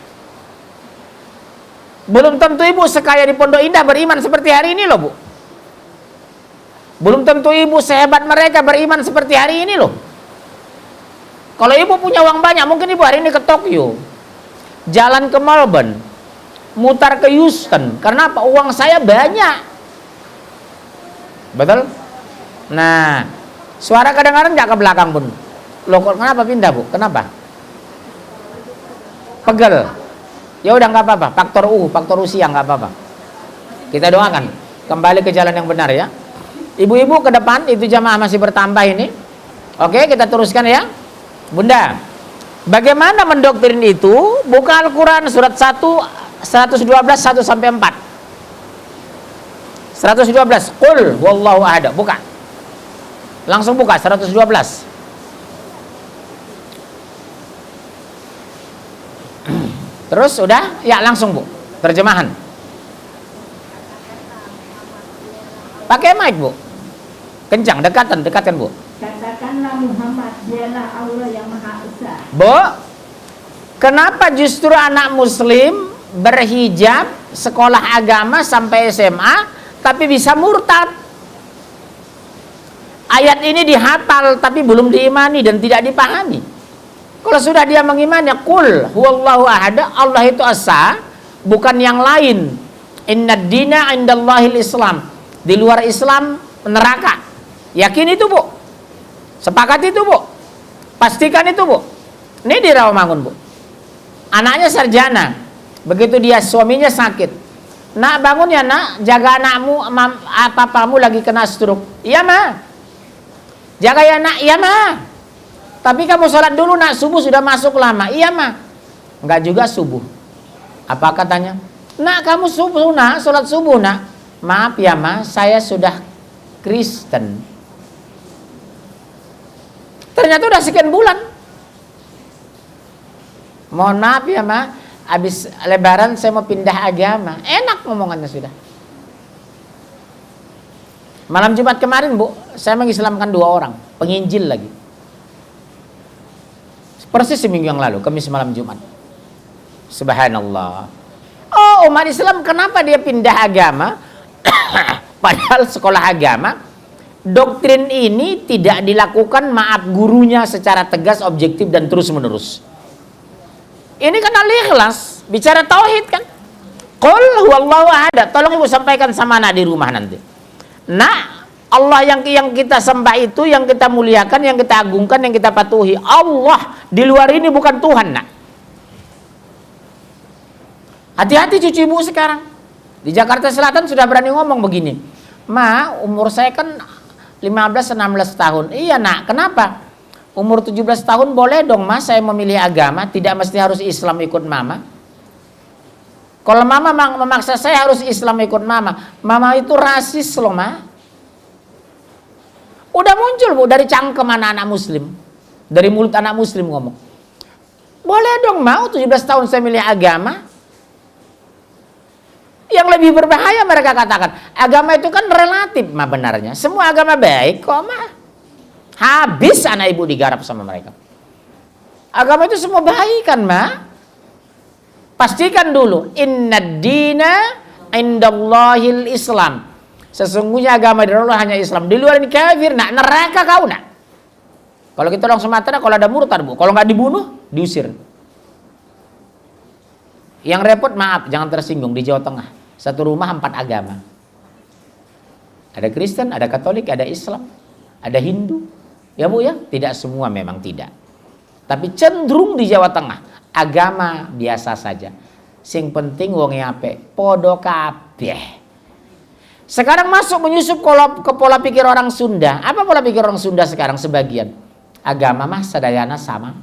Belum tentu ibu sekaya di Pondok Indah beriman seperti hari ini loh Bu. Belum tentu ibu sehebat mereka beriman seperti hari ini loh. Kalau ibu punya uang banyak, mungkin ibu hari ini ke Tokyo, jalan ke Melbourne, mutar ke Houston. Karena apa? Uang saya banyak. Betul? Nah, suara kadang-kadang nggak ke belakang Bun. Loh kenapa pindah Bu? Kenapa? Pegel. Ya udah nggak apa-apa, faktor usia nggak apa-apa. Kita doakan kembali ke jalan yang benar ya. Ibu-ibu ke depan, itu jamaah masih bertambah ini. Oke, kita teruskan ya. Bunda, bagaimana mendoktrin itu? Buka Al-Quran surat 1, 112, 1 sampai 4. 112, Qul wallahu ahad. Buka. Langsung buka 112. Terus udah? Ya langsung Bu. Terjemahan. Pakai mic Bu. Kencang, dekatkan Bu. Katakanlah Muhammad, dialah Allah yang Maha Esa. Bu, kenapa justru anak muslim berhijab sekolah agama sampai SMA tapi bisa murtad? Ayat ini dihafal tapi belum diimani dan tidak dipahami. Kalau sudah dia mengimani, Qul huwallahu ahad, Allah itu esa, bukan yang lain. Innad dina indallahil Islam. Di luar Islam neraka. Yakin itu Bu? Sepakat itu Bu? Pastikan itu Bu? Ini di Rawamangun Bu. Anaknya sarjana. Begitu dia suaminya sakit. Nak bangun ya nak, jaga anakmu, papamu lagi kena stroke. Iya Ma. Jaga ya nak, iya Ma. Tapi kamu sholat dulu nak, subuh sudah masuk lama. Iya mah. Enggak juga subuh. Apa katanya? Nak kamu subuh nak, sholat subuh nak. Maaf ya mah, saya sudah Kristen. Ternyata udah sekian bulan. Mohon maaf ya, Ma, habis lebaran saya mau pindah agama. Enak ngomongannya sudah. Malam Jumat kemarin, Bu, saya mengislamkan 2 orang, penginjil lagi. Persis seminggu yang lalu, Kamis malam Jumat. Subhanallah. Oh, umat Islam kenapa dia pindah agama? Padahal sekolah agama, doktrin ini tidak dilakukan, maaf, gurunya secara tegas, objektif, dan terus menerus. Ini kan al-ikhlas, bicara tauhid kan. Qul huwallahu ahad. Tolong ibu sampaikan sama anak di rumah nanti. Nah, Allah yang kita sembah itu, yang kita muliakan, yang kita agungkan, yang kita patuhi, Allah. Di luar ini bukan Tuhan, nak. Hati-hati cucu ibu sekarang. Di Jakarta Selatan sudah berani ngomong begini. Ma, umur saya kan 15-16 tahun. Iya, nak, kenapa? Umur 17 tahun boleh dong, Ma, saya memilih agama, tidak mesti harus Islam ikut Mama. Kalau Mama memaksa saya harus Islam ikut Mama, Mama itu rasis loh, Ma. Udah muncul, Bu, dari cangkem anak-anak muslim. Dari mulut anak muslim ngomong. Boleh dong, mau 17 tahun saya milih agama. Yang lebih berbahaya mereka katakan, agama itu kan relatif, Ma, benarnya. Semua agama baik kok, Ma. Habis anak ibu digarap sama mereka. Agama itu semua baik kan, Ma. Pastikan dulu, innad dina indallahil Islam. Sesungguhnya agama dari Allah hanya Islam. Di luar ini kafir, nak, neraka kau, nak. Kalau kita orang Sumatera, kalau ada murtad, Bu, kalau nggak dibunuh, diusir. Yang repot, maaf, jangan tersinggung, di Jawa Tengah. Satu rumah 4 agama. Ada Kristen, ada Katolik, ada Islam, ada Hindu. Ya, Bu, ya? Tidak semua, memang tidak. Tapi cenderung di Jawa Tengah, agama biasa saja. Sing penting wong ape, podo kabeh. Sekarang menyusup ke pola pikir orang Sunda. Apa pola pikir orang Sunda sekarang sebagian? Agama mah sadayana sama.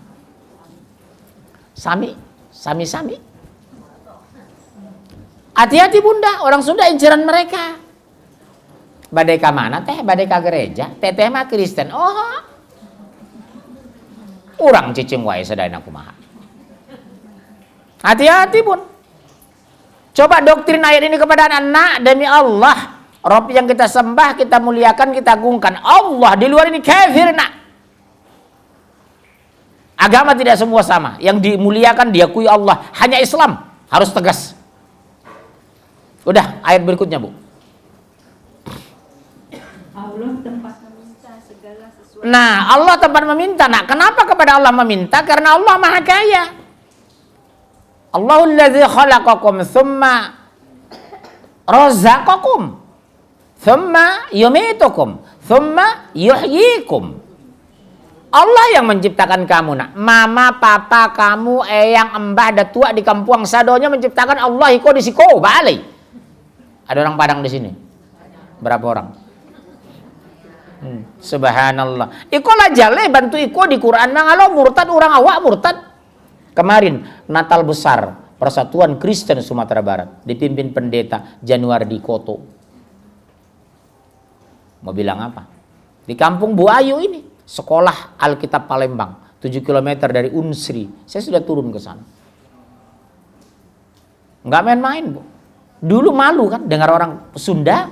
Sami. Hati-hati Bunda, orang Sunda inceran mereka. Badai ka mana teh? Badai ka gereja. Teteh mah Kristen. Oh. Urang cicing wae sadayana kumaha. Hati-hati, Bun. Coba doktrin ayat ini kepada anak, demi Allah. Rob yang kita sembah, kita muliakan, kita agungkan. Allah, di luar ini kafir, nak. Agama tidak semua sama. Yang dimuliakan, diakui Allah. Hanya Islam. Harus tegas. Udah, ayat berikutnya, Bu. Allah tempat meminta segala sesuatu. Nah, Allah tempat meminta. Nah, kenapa kepada Allah meminta? Karena Allah Maha Kaya. Allahul ladzi khalaqakum thumma razaqakum thumma yumitukum thumma yuhyikum. Allah yang menciptakan kamu, nak. Mama, papa kamu, eyang, embah, datua di kampung sadonya menciptakan Allah iko di siko balik. Ada orang Padang di sini? Berapa orang? Subhanallah. Iko lah jale bantu iko di Quran nangalo murtad orang awak murtad. Kemarin Natal besar Persatuan Kristen Sumatera Barat dipimpin pendeta Januardi Koto. Mau bilang apa? Di kampung Bu Ayu ini, sekolah Alkitab Palembang, 7 km dari Unsri. Saya sudah turun ke sana. Nggak main-main, Bu. Dulu malu kan dengar orang Sunda,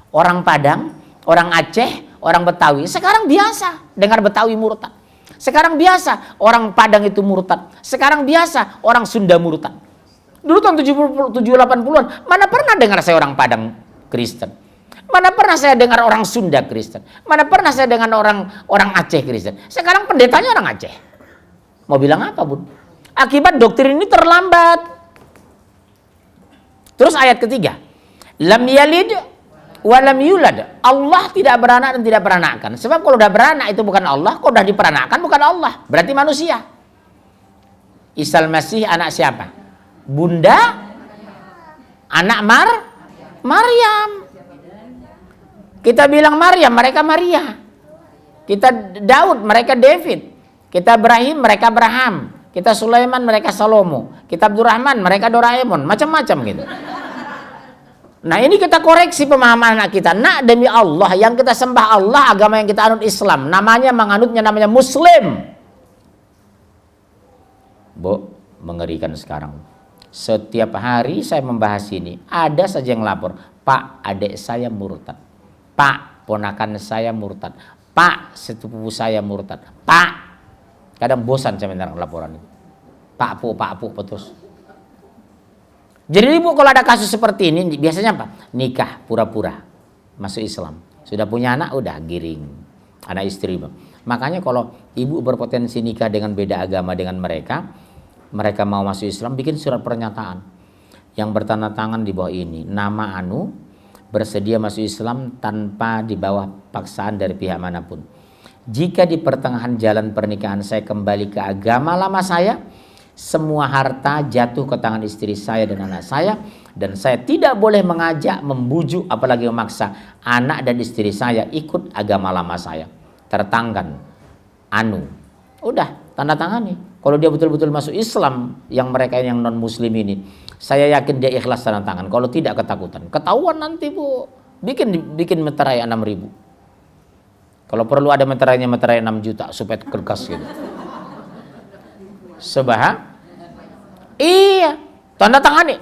orang Padang, orang Aceh, orang Betawi. Sekarang biasa dengar Betawi murtad. Sekarang biasa orang Padang itu murtad. Sekarang biasa orang Sunda murtad. Dulu tahun 70-80-an, mana pernah dengar saya orang Padang Kristen? Mana pernah saya dengar orang Sunda Kristen? Mana pernah saya dengar orang Aceh Kristen? Sekarang pendetanya orang Aceh. Mau bilang apa, Bun? Akibat doktrin ini terlambat. Terus ayat ketiga, lam yalid wa lam yulad. Allah tidak beranak dan tidak peranakkan. Sebab kalau udah beranak itu bukan Allah, kalau udah diperanakkan bukan Allah, berarti manusia. Isal Masih anak siapa? Bunda, anak Maryam. Kita bilang Maryam, mereka Maria. Kita Daud, mereka David. Kita Ibrahim, mereka Abraham. Kita Sulaiman, mereka Salomo. Kita Abdurrahman, mereka Doraemon. Macam-macam gitu. Nah ini kita koreksi pemahaman anak kita. Nak, demi Allah, yang kita sembah Allah, agama yang kita anut Islam. Menganutnya namanya Muslim. Bu, mengerikan sekarang. Setiap hari saya membahas ini, ada saja yang lapor. Pak, adik saya murtad. Pak, ponakan saya murtad. Pak, sepupu saya murtad. Pak, kadang bosan saya mendengar laporan itu. Pak pu, putus. Jadi ibu kalau ada kasus seperti ini, biasanya apa? Nikah, pura-pura masuk Islam. Sudah punya anak, udah giring. Anak istri. Makanya kalau ibu berpotensi nikah dengan beda agama dengan mereka mau masuk Islam, bikin surat pernyataan yang bertanda tangan di bawah ini. Nama Anu bersedia masuk Islam tanpa di bawah paksaan dari pihak manapun. Jika di pertengahan jalan pernikahan saya kembali ke agama lama saya, semua harta jatuh ke tangan istri saya dan anak saya, dan saya tidak boleh mengajak, membujuk, apalagi memaksa anak dan istri saya ikut agama lama saya. Tertanggan Anu. Udah, tanda tangani. Kalau dia betul-betul masuk Islam, yang mereka yang non muslim ini, saya yakin dia ikhlas tanda tangan. Kalau tidak, ketakutan. Ketahuan nanti bu, bikin meterai 6.000. Kalau perlu ada meterainya, meterai 6 juta supaya kergas gitu. Iya, tanda tangani.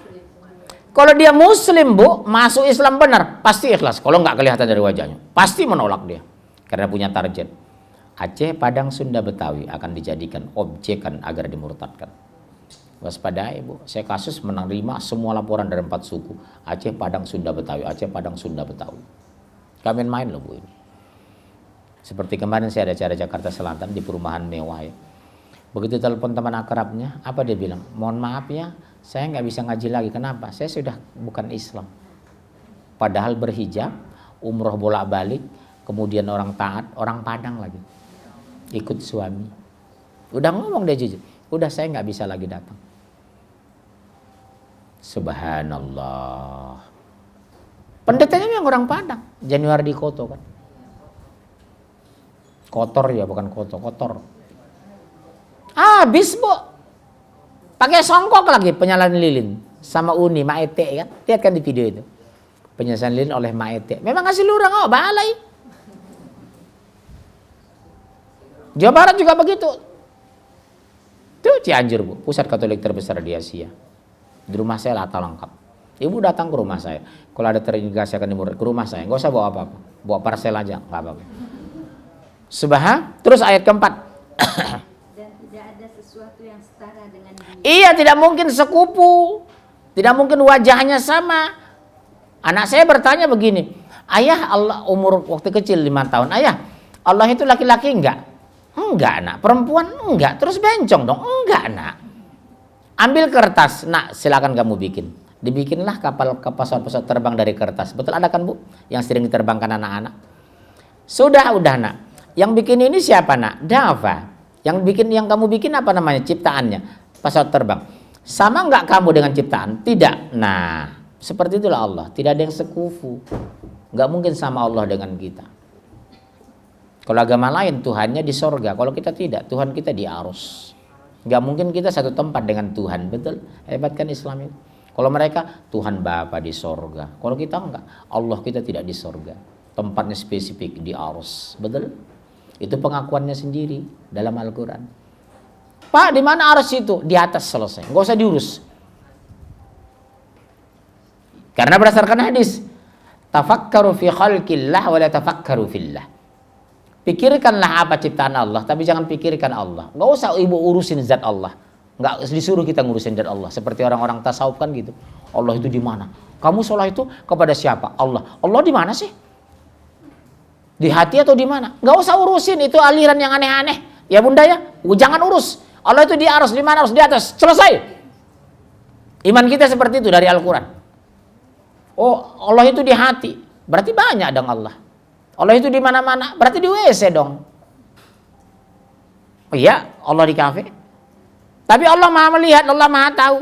Kalau dia muslim bu, masuk Islam benar, pasti ikhlas. Kalau nggak kelihatan dari wajahnya, pasti menolak dia. Karena punya target. Aceh, Padang, Sunda, Betawi akan dijadikan objekan agar dimurtadkan. Waspadai bu, saya kasus menerima semua laporan dari 4 suku. Aceh, Padang, Sunda, Betawi. Aceh, Padang, Sunda, Betawi. Kami main loh bu ini. Seperti kemarin saya ada acara Jakarta Selatan di perumahan mewah ya. Begitu telepon teman akrabnya, apa dia bilang? Mohon maaf ya, saya nggak bisa ngaji lagi. Kenapa? Saya sudah bukan Islam. Padahal berhijab, umroh bolak-balik, kemudian orang taat, orang Padang lagi. Ikut suami. Udah ngomong dia jujur. Udah saya nggak bisa lagi datang. Subhanallah. Pendetanya yang orang Padang. Januari di Koto kan. Kotor ya, bukan Koto, kotor. Habis bu, pakai songkok lagi penyalaan lilin sama Uni Maete kan, lihat kan di video itu penyalaan lilin oleh Maete. Memang ngasih lurang oh balai. Jawa Barat juga begitu. Tuh Cianjur bu, pusat Katolik terbesar di Asia. Di rumah saya lata lengkap. Ibu datang ke rumah saya, kalau ada terindikasi akan dimurtad ke rumah saya, nggak usah bawa apa-apa, bawa parcel aja, nggak apa-apa. Terus ayat keempat. Iya, tidak mungkin sekupu, tidak mungkin wajahnya sama. Anak saya bertanya begini, ayah, Allah umur waktu kecil 5 tahun, ayah, Allah itu laki-laki enggak? Enggak nak. Perempuan enggak, terus bencong dong? Enggak nak. Ambil kertas, nak silakan kamu bikin. Dibikinlah kapal pesawat terbang dari kertas. Betul ada kan bu? Yang sering diterbangkan anak-anak. Sudah nak. Yang bikin ini siapa nak? Dava. Yang kamu bikin apa namanya? Ciptaannya. Pesawat terbang. Sama enggak kamu dengan ciptaan? Tidak. Nah, seperti itulah Allah. Tidak ada yang sekufu. Enggak mungkin sama Allah dengan kita. Kalau agama lain Tuhannya di sorga. Kalau kita tidak, Tuhan kita di arus. Enggak mungkin kita satu tempat dengan Tuhan. Betul? Hebat kan Islam itu? Kalau mereka Tuhan Bapa di sorga. Kalau kita enggak. Allah kita tidak di sorga. Tempatnya spesifik di arus. Betul? Itu pengakuannya sendiri dalam Al-Quran. Pak, di mana arus itu? Di atas selesai. Nggak usah diurus. Karena berdasarkan hadis, tafakkaru fi khalqillah wa la tafakkaru fillah. Pikirkanlah apa ciptaan Allah, tapi jangan pikirkan Allah. Nggak usah ibu urusin zat Allah. Nggak disuruh kita ngurusin zat Allah. Seperti orang-orang tasawuf kan gitu. Allah itu di mana? Kamu sholat itu kepada siapa? Allah. Allah di mana sih? Di hati atau di mana? Nggak usah urusin, itu aliran yang aneh-aneh. Ya bunda ya, jangan urus. Allah itu di arus, di mana? Harus di atas. Selesai. Iman kita seperti itu dari Al-Quran. Oh, Allah itu di hati. Berarti banyak dong Allah. Allah itu di mana-mana. Berarti di WC dong. Oh iya, Allah di kafe. Tapi Allah Maha melihat, Allah Maha tahu.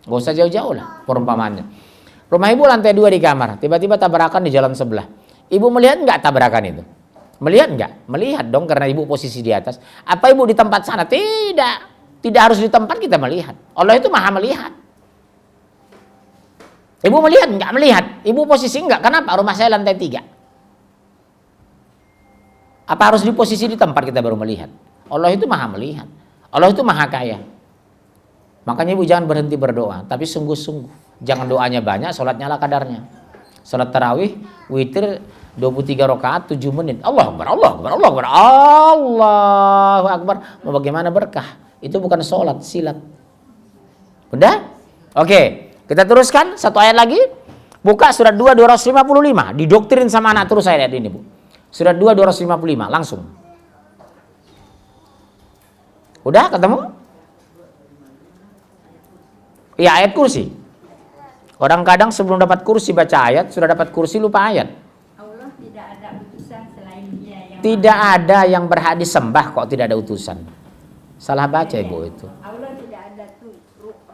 Gak usah jauh-jauh lah perumpamaannya. Rumah ibu lantai 2 di kamar. Tiba-tiba tabrakan di jalan sebelah. Ibu melihat nggak tabrakan itu? Melihat nggak? Melihat dong karena ibu posisi di atas. Apa ibu di tempat sana? Tidak. Tidak harus di tempat kita melihat. Allah itu Maha melihat. Ibu melihat nggak? Melihat. Ibu posisi enggak. Kenapa? Rumah saya lantai 3. Apa harus di posisi di tempat kita baru melihat? Allah itu maha melihat. Allah itu maha kaya. Makanya ibu jangan berhenti berdoa, tapi sungguh-sungguh. Jangan doanya banyak, sholatnya lah kadarnya. Sholat tarawih, witir 23 rakaat 7 menit. Allah Akbar, Allah Akbar, Allah Akbar, Allahu Akbar. Mau bagaimana berkah? Itu bukan sholat, silat. Udah? Oke, kita teruskan satu ayat lagi. Buka surat 2 255. Didoktrin sama anak terus ayat ini, Bu. Surat 2 255 langsung. Udah ketemu? Ya, ayat kursi. Orang kadang sebelum dapat kursi baca ayat, sudah dapat kursi lupa ayat. Allah tidak ada utusan selain Dia yang Tidak ada yang berhak disembah kok tidak ada utusan. Salah baca Ibu itu. Allah tidak ada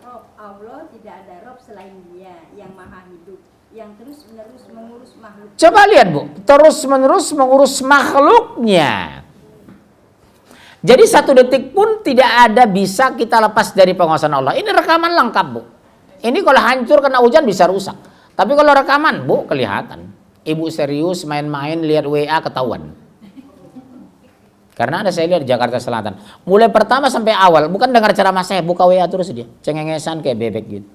Rob, Allah tidak ada Rob selain Dia yang maha hidup, yang terus-menerus mengurus makhluk. Coba lihat Bu, terus-menerus mengurus makhluknya. Jadi 1 detik pun tidak ada bisa kita lepas dari pengawasan Allah. Ini rekaman lengkap Bu. Ini kalau hancur kena hujan bisa rusak. Tapi kalau rekaman Bu kelihatan. Ibu serius main-main lihat WA ketahuan. Karena ada saya lihat di Jakarta Selatan. Mulai pertama sampai awal, bukan dengar ceramah saya, buka WA terus dia. Cengengesan kayak bebek gitu.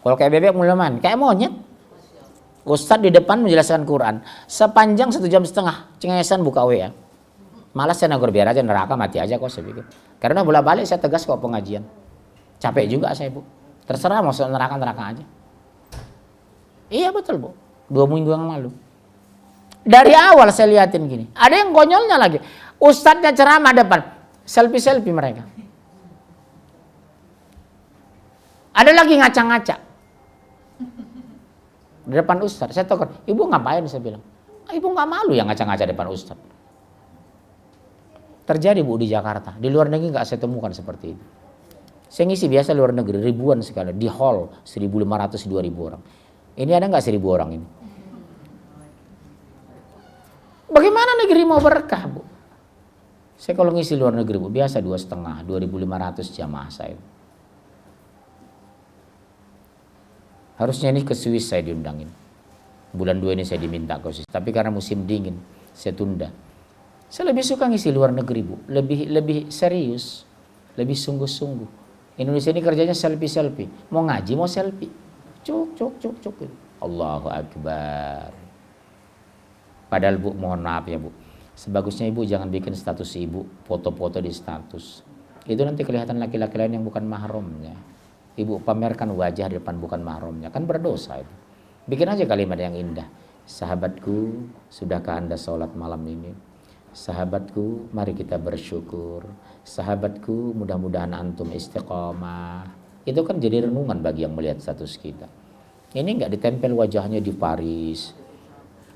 Kalau kayak bebek mulai main, kayak monyet. Ustadz di depan menjelaskan Quran. Sepanjang 1,5 jam, cengengesan buka WA. Malas saya negur, biar aja neraka mati aja kok saya pikir. Karena bolak-balik saya tegas kok pengajian. Capek juga saya Bu. Terserah mau neraka aja. Iya betul Bu. 2 minggu yang lalu. Dari awal saya liatin gini. Ada yang konyolnya lagi. Ustadznya ceramah depan. Selfie mereka. Ada lagi ngaca-ngaca. Di depan Ustadz. Saya tegur. Ibu ngapain saya bilang. Ibu gak malu yang ngaca-ngaca depan Ustadz. Terjadi Bu di Jakarta. Di luar negeri nggak saya temukan seperti itu. Saya ngisi biasa luar negeri ribuan sekali di hall 1.500-2.000 orang. Ini ada nggak 1.000 orang ini? Bagaimana negeri mau berkah Bu? Saya kalau ngisi luar negeri Bu biasa 2,5, 2.500 jamaah saya. Harusnya ini ke Swiss saya diundangin. Bulan 2 ini saya diminta ke Swiss. Tapi karena musim dingin saya tunda. Saya lebih suka ngisi luar negeri Bu, lebih serius, lebih sungguh-sungguh. Indonesia ini kerjanya selfie, mau ngaji mau selfie, cuk. Allahu Akbar. Padahal Bu mohon maaf ya Bu, sebagusnya Ibu jangan bikin status Ibu foto-foto di status. Itu nanti kelihatan laki-laki lain yang bukan mahramnya. Ibu pamerkan wajah di depan bukan mahramnya, kan berdosa itu. Bikin aja kalimat yang indah. Sahabatku, sudahkah Anda sholat malam ini? Sahabatku, mari kita bersyukur. Sahabatku, mudah-mudahan antum istiqomah. Itu kan jadi renungan bagi yang melihat status kita. Ini enggak ditempel wajahnya di Paris,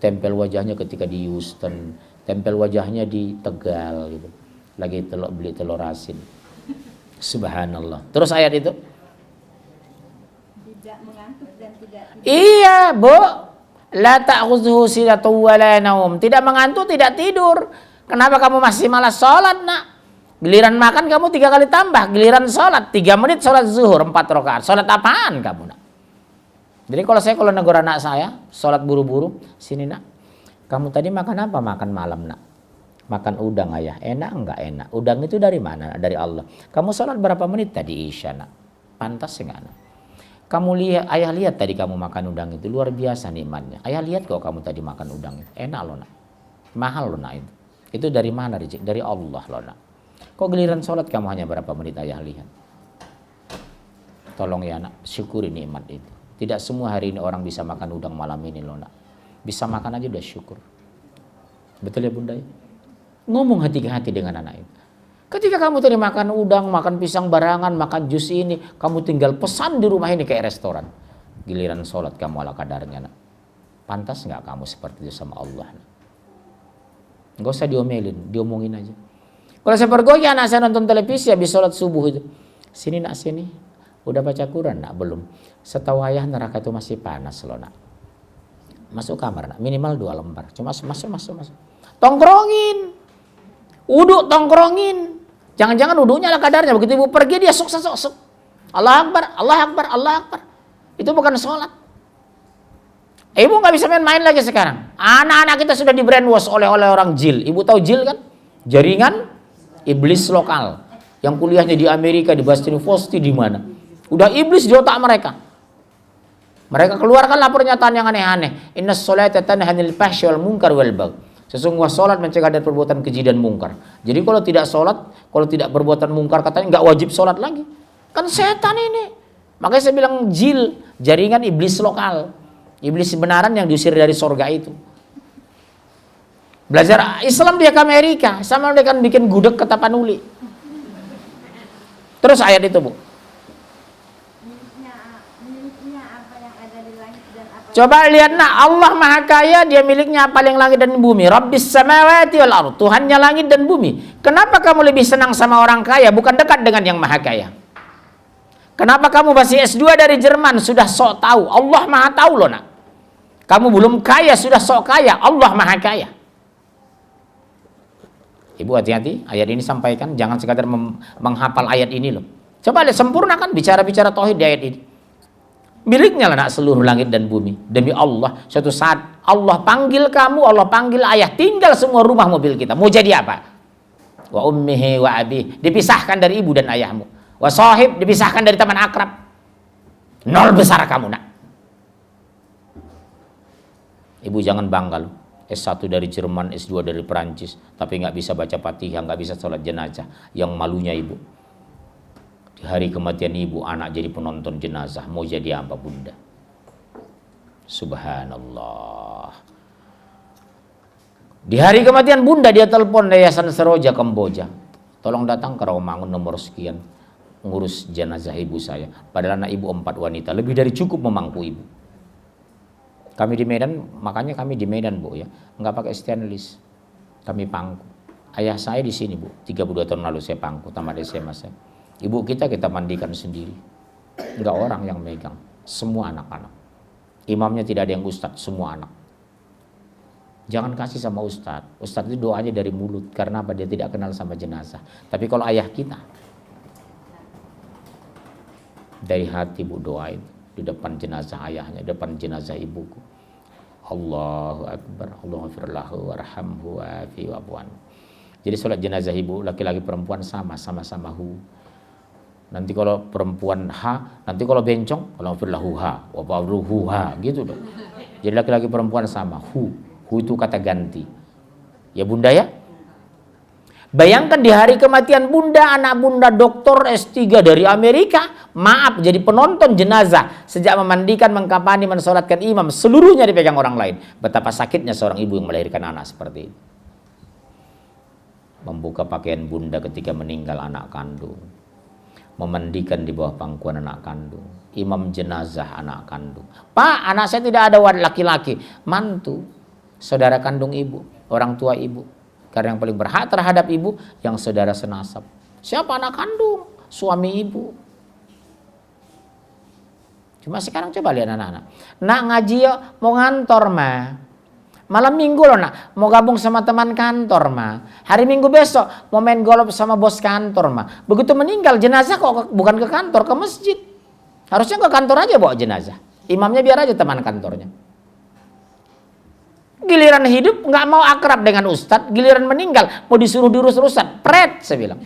tempel wajahnya ketika di Houston, tempel wajahnya di Tegal gitu. Lagi beli telur asin. Subhanallah. Terus ayat itu? Tidak mengantuk dan tidak tidur. Iya, Bu. La ta'khudhuhu sinatun wa la naum. Tidak mengantuk, tidak tidur. Kenapa kamu masih malas sholat, Nak? Giliran makan kamu 3 kali tambah. Giliran sholat 3 menit sholat zuhur 4 rakaat. Sholat apaan kamu, Nak? Jadi kalau negur anak saya sholat buru-buru, sini Nak. Kamu tadi makan apa? Makan malam, Nak. Makan udang ayah. Enak enggak enak? Udang itu dari mana? Dari Allah. Kamu sholat berapa menit tadi Isya, Nak? Pantas enggak, Nak? Ayah lihat tadi kamu makan udang itu luar biasa nikmatnya. Ayah lihat kok kamu tadi makan udang itu. Enak loh Nak. Mahal loh Nak itu. Itu dari mana rezeki? Dari Allah loh Nak. Kok giliran sholat kamu hanya berapa menit ayah lihat? Tolong ya Nak, syukuri nikmat itu. Tidak semua hari ini orang bisa makan udang malam ini loh Nak. Bisa makan aja udah syukur. Betul ya Bunda ya? Ngomong hati-hati dengan anak itu. Ketika kamu tadi makan udang, makan pisang barangan, makan jus ini, kamu tinggal pesan di rumah ini kayak restoran. Giliran sholat kamu ala kadarnya, Nak. Pantas nggak kamu seperti itu sama Allah? Nak? Nggak usah diomelin, diomongin aja. Kalau saya pergoki anak saya nonton televisi habis sholat subuh itu, sini Nak sini, udah baca Quran Nak belum? Setahu ayah neraka itu masih panas loh Nak. Masuk kamar Nak, minimal 2 lembar. Cuma masuk. Tongkrongin, uduk tongkrongin. Jangan-jangan wudhunya ala kadarnya. Begitu ibu pergi dia sok. Allah Akbar. Itu bukan sholat. Ibu nggak bisa main-main lagi sekarang. Anak-anak kita sudah di brainwash oleh orang jil. Ibu tahu jil kan? Jaringan iblis lokal yang kuliahnya di Amerika, di Boston University, di mana? Udah iblis di otak mereka. Mereka keluarkanlah pernyataan yang aneh-aneh. Inna sholata tanha 'anil fahsyi wal munkar wal baghi. Sesungguhnya salat mencegah dari perbuatan keji dan mungkar. Jadi kalau tidak salat, kalau tidak berbuatan mungkar, katanya nggak wajib salat lagi. Kan setan ini. Makanya saya bilang jil, jaringan iblis lokal. Iblis benaran yang diusir dari sorga itu. Belajar Islam dia ke Amerika, sama dia kan bikin gudeg ke Tapanuli. Terus ayat itu, Bu. Miliknya apa yang ada di langit dan apa. Coba lihat, nah, Allah Maha Kaya, dia miliknya apa yang langit dan bumi. Rabbis samawati wal ardh, Tuhannya langit dan bumi. Kenapa kamu lebih senang sama orang kaya, bukan dekat dengan yang Maha Kaya? Kenapa kamu masih S2 dari Jerman sudah sok tahu? Allah Maha tahu loh, nak. Kamu belum kaya sudah sok kaya, Allah Maha Kaya. Ibu hati-hati, ayat ini sampaikan, jangan sekadar menghafal ayat ini loh. Coba lihat, sempurnakan bicara-bicara tauhid di ayat ini. Miliknya lah nak seluruh langit dan bumi. Demi Allah, suatu saat Allah panggil kamu, Allah panggil ayah, tinggal semua rumah mobil kita. Mau jadi apa? Wa ummihi wa abih, dipisahkan dari ibu dan ayahmu. Wa sahib, dipisahkan dari teman akrab. Nol besar kamu, nak. Ibu jangan bangga loh. S1 dari Jerman, S2 dari Perancis, tapi nggak bisa baca Fatihah, nggak bisa sholat jenazah. Yang malunya ibu, di hari kematian ibu, anak jadi penonton jenazah. Mau jadi apa, Bunda? Subhanallah. Di hari kematian Bunda, dia telepon Yayasan Seroja Kamboja. Tolong datang ke Rawamangun nomor sekian, ngurus jenazah ibu saya. Padahal anak ibu 4 wanita, lebih dari cukup memangku ibu. Kami di Medan, makanya kami di Medan, Bu, ya, nggak pakai stainless, kami pangku. Ayah saya di sini, Bu, 32 tahun lalu saya pangku, tamat SMA saya. Ibu kita mandikan sendiri, nggak orang yang megang, semua anak-anak. Imamnya tidak ada yang ustadz, semua anak. Jangan kasih sama ustadz, ustadz itu doanya dari mulut, karena apa? Dia tidak kenal sama jenazah. Tapi kalau ayah kita, dari hati, Bu, doain di depan jenazah ayahnya, di depan jenazah ibuku. Allahu Akbar, Allahu firlahu warhamhu wa'afi wa'fuan. Jadi sholat jenazah ibu, laki-laki perempuan sama-sama hu. Nanti kalau perempuan ha, nanti kalau bencong, Allahu firlahu ha, wa'abruhu ha, gitu dong. Jadi laki-laki perempuan sama, hu itu kata ganti. Ya Bunda ya? Bayangkan di hari kematian Bunda, anak Bunda doktor S3 dari Amerika, maaf jadi penonton jenazah. Sejak memandikan, mengkapani, mensolatkan imam, seluruhnya dipegang orang lain. Betapa sakitnya seorang ibu yang melahirkan anak seperti itu. Membuka pakaian Bunda ketika meninggal anak kandung. Memandikan di bawah pangkuan anak kandung. Imam jenazah anak kandung. Pak, anak saya tidak ada laki-laki. Mantu, saudara kandung ibu, orang tua ibu. Karena yang paling berhak terhadap ibu yang saudara senasab. Siapa? Anak kandung, suami ibu. Cuma sekarang coba lihat anak-anak. Nak ngaji ya, mau ngantor mah. Malam minggu loh nak, mau gabung sama teman kantor mah. Hari minggu besok mau main golf sama bos kantor mah. Begitu meninggal jenazah kok bukan ke kantor, ke masjid. Harusnya ke kantor aja bawa jenazah. Imamnya biar aja teman kantornya. Giliran hidup nggak mau akrab dengan ustadz, giliran meninggal mau disuruh diurus ustadz, pret saya bilang.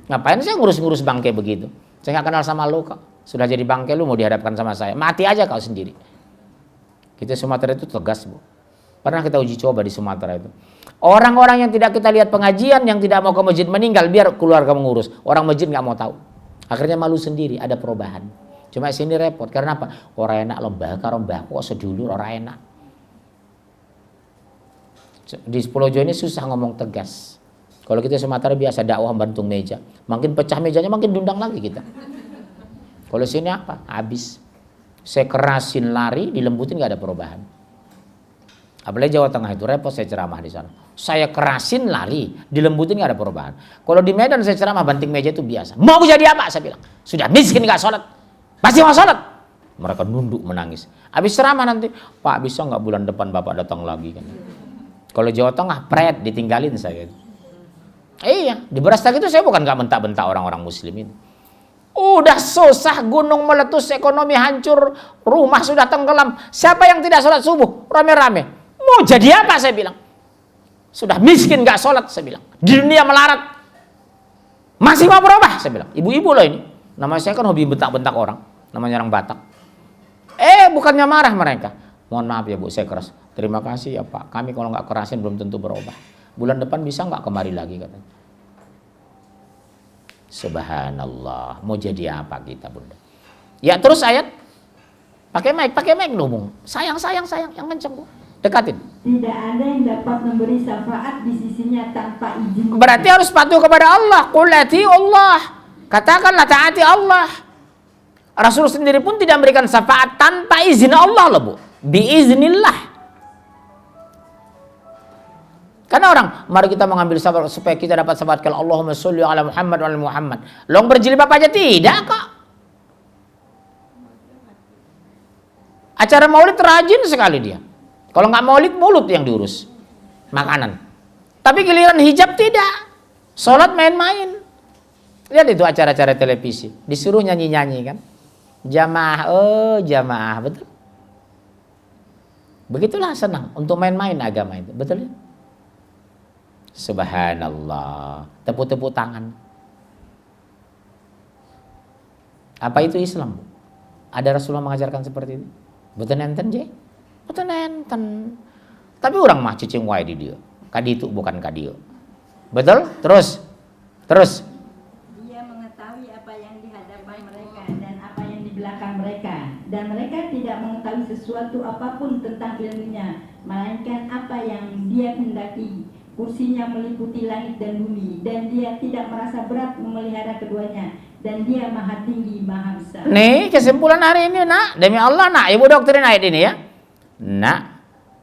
Ngapain saya ngurus-ngurus bangke begitu? Saya nggak kenal sama lu kok. Sudah jadi bangke lu mau dihadapkan sama saya, mati aja kau sendiri. Kita Sumatera itu tegas, Bu. Pernah kita uji coba di Sumatera itu. Orang-orang yang tidak kita lihat pengajian, yang tidak mau ke masjid meninggal, biar keluarga mengurus. Orang masjid nggak mau tahu. Akhirnya malu sendiri, ada perubahan. Cuma sini repot, karena apa? Orang enak lembah kok sedulur orang enak. Di Pulau Jawa ini susah ngomong tegas. Kalau kita Sumatera biasa dakwah bantung meja. Makin pecah mejanya makin diundang lagi kita. Kalau sini apa? Habis. Saya kerasin lari, dilembutin nggak ada perubahan. Apalagi Jawa Tengah itu repot saya ceramah di sana. Saya kerasin lari, dilembutin nggak ada perubahan. Kalau di Medan saya ceramah banting meja itu biasa. Mau jadi apa? Saya bilang. Sudah miskin nggak sholat. Pasti mau sholat. Mereka nunduk menangis. Habis ceramah nanti, Pak bisa nggak bulan depan Bapak datang lagi kan? Kalau Jawa Tengah, pret, ditinggalin saya. Iya, di Berastag itu saya bukan nggak bentak-bentak orang-orang muslim itu. Udah susah, gunung meletus, ekonomi hancur, rumah sudah tenggelam. Siapa yang tidak sholat subuh? Rame-rame. Mau jadi apa saya bilang? Sudah miskin gak sholat saya bilang. Di dunia melarat. Masih mau berubah saya bilang. Ibu-ibu loh ini. Nama saya kan hobi bentak-bentak orang. Namanya orang Batak. Bukannya marah mereka. Mohon maaf ya Bu, saya keras. Terima kasih ya Pak. Kami kalau nggak kerasin belum tentu berubah. Bulan depan bisa nggak kemari lagi katanya. Subhanallah. Mau jadi apa kita Bunda? Ya terus ayat. Pakai mic ngomong. Sayang yang kenceng Bu. Dekatin. Tidak ada yang dapat memberi syafaat di sisinya tanpa izin. Berarti harus patuh kepada Allah. Qul ati'u Allah. Katakanlah taati Allah. Rasul sendiri pun tidak memberikan syafaat tanpa izin Allah loh Bu. Biiznillah. Karena orang, mari kita mengambil syafaat supaya kita dapat syafaat kalau Allahumma sholli ala Muhammad wa ala Muhammad. Long berjilbab aja tidak kok. Acara maulid rajin sekali dia. Kalau nggak maulid, mulut yang diurus. Makanan. Tapi giliran hijab tidak. Sholat main-main. Lihat itu acara-acara televisi. Disuruh nyanyi-nyanyi kan. Jamaah, jamaah. Betul? Begitulah senang untuk main-main agama itu. Betul ya? Subhanallah. Tepuk-tepuk tangan. Apa itu Islam? Ada Rasulullah mengajarkan seperti itu? Betul nenten je? Betul nenten. Tapi orang mah cicing wae di dia. Kadi itu bukan kadio. Betul? Terus. Dia mengetahui apa yang di hadapan mereka dan apa yang di belakang mereka. Dan mereka tidak mengetahui sesuatu apapun tentang ilmunya, melainkan apa yang dia hendaki. Kursinya meliputi langit dan bumi, dan dia tidak merasa berat memelihara keduanya, dan dia maha tinggi, maha besar. Nih kesimpulan hari ini nak, demi Allah nak, ibu doktrin ayat ini ya. Nak,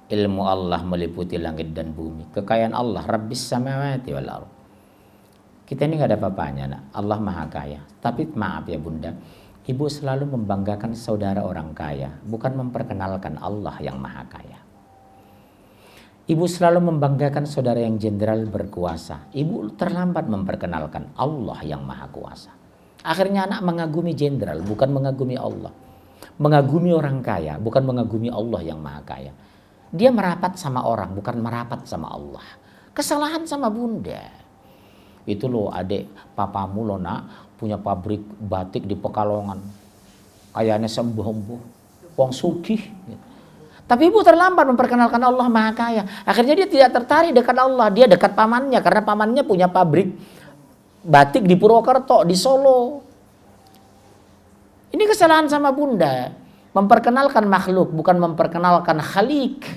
ilmu Allah meliputi langit dan bumi, kekayaan Allah, Rabbis samawati wal ardh. Kita ini nggak ada apa-apanya nak, Allah maha kaya. Tapi maaf ya Bunda, ibu selalu membanggakan saudara orang kaya, bukan memperkenalkan Allah yang maha kaya. Ibu selalu membanggakan saudara yang jenderal berkuasa. Ibu terlambat memperkenalkan Allah yang maha kuasa. Akhirnya anak mengagumi jenderal, bukan mengagumi Allah. Mengagumi orang kaya, bukan mengagumi Allah yang maha kaya. Dia merapat sama orang, bukan merapat sama Allah. Kesalahan sama Bunda. Itu loh adik papamu loh nak, punya pabrik batik di Pekalongan. Kayaknya sembuh-sembuh, wong sugih. Tapi ibu terlambat memperkenalkan Allah maha kaya. Akhirnya dia tidak tertarik dekat Allah. Dia dekat pamannya karena pamannya punya pabrik batik di Purwokerto, di Solo. Ini kesalahan sama Bunda. Memperkenalkan makhluk, bukan memperkenalkan khalik.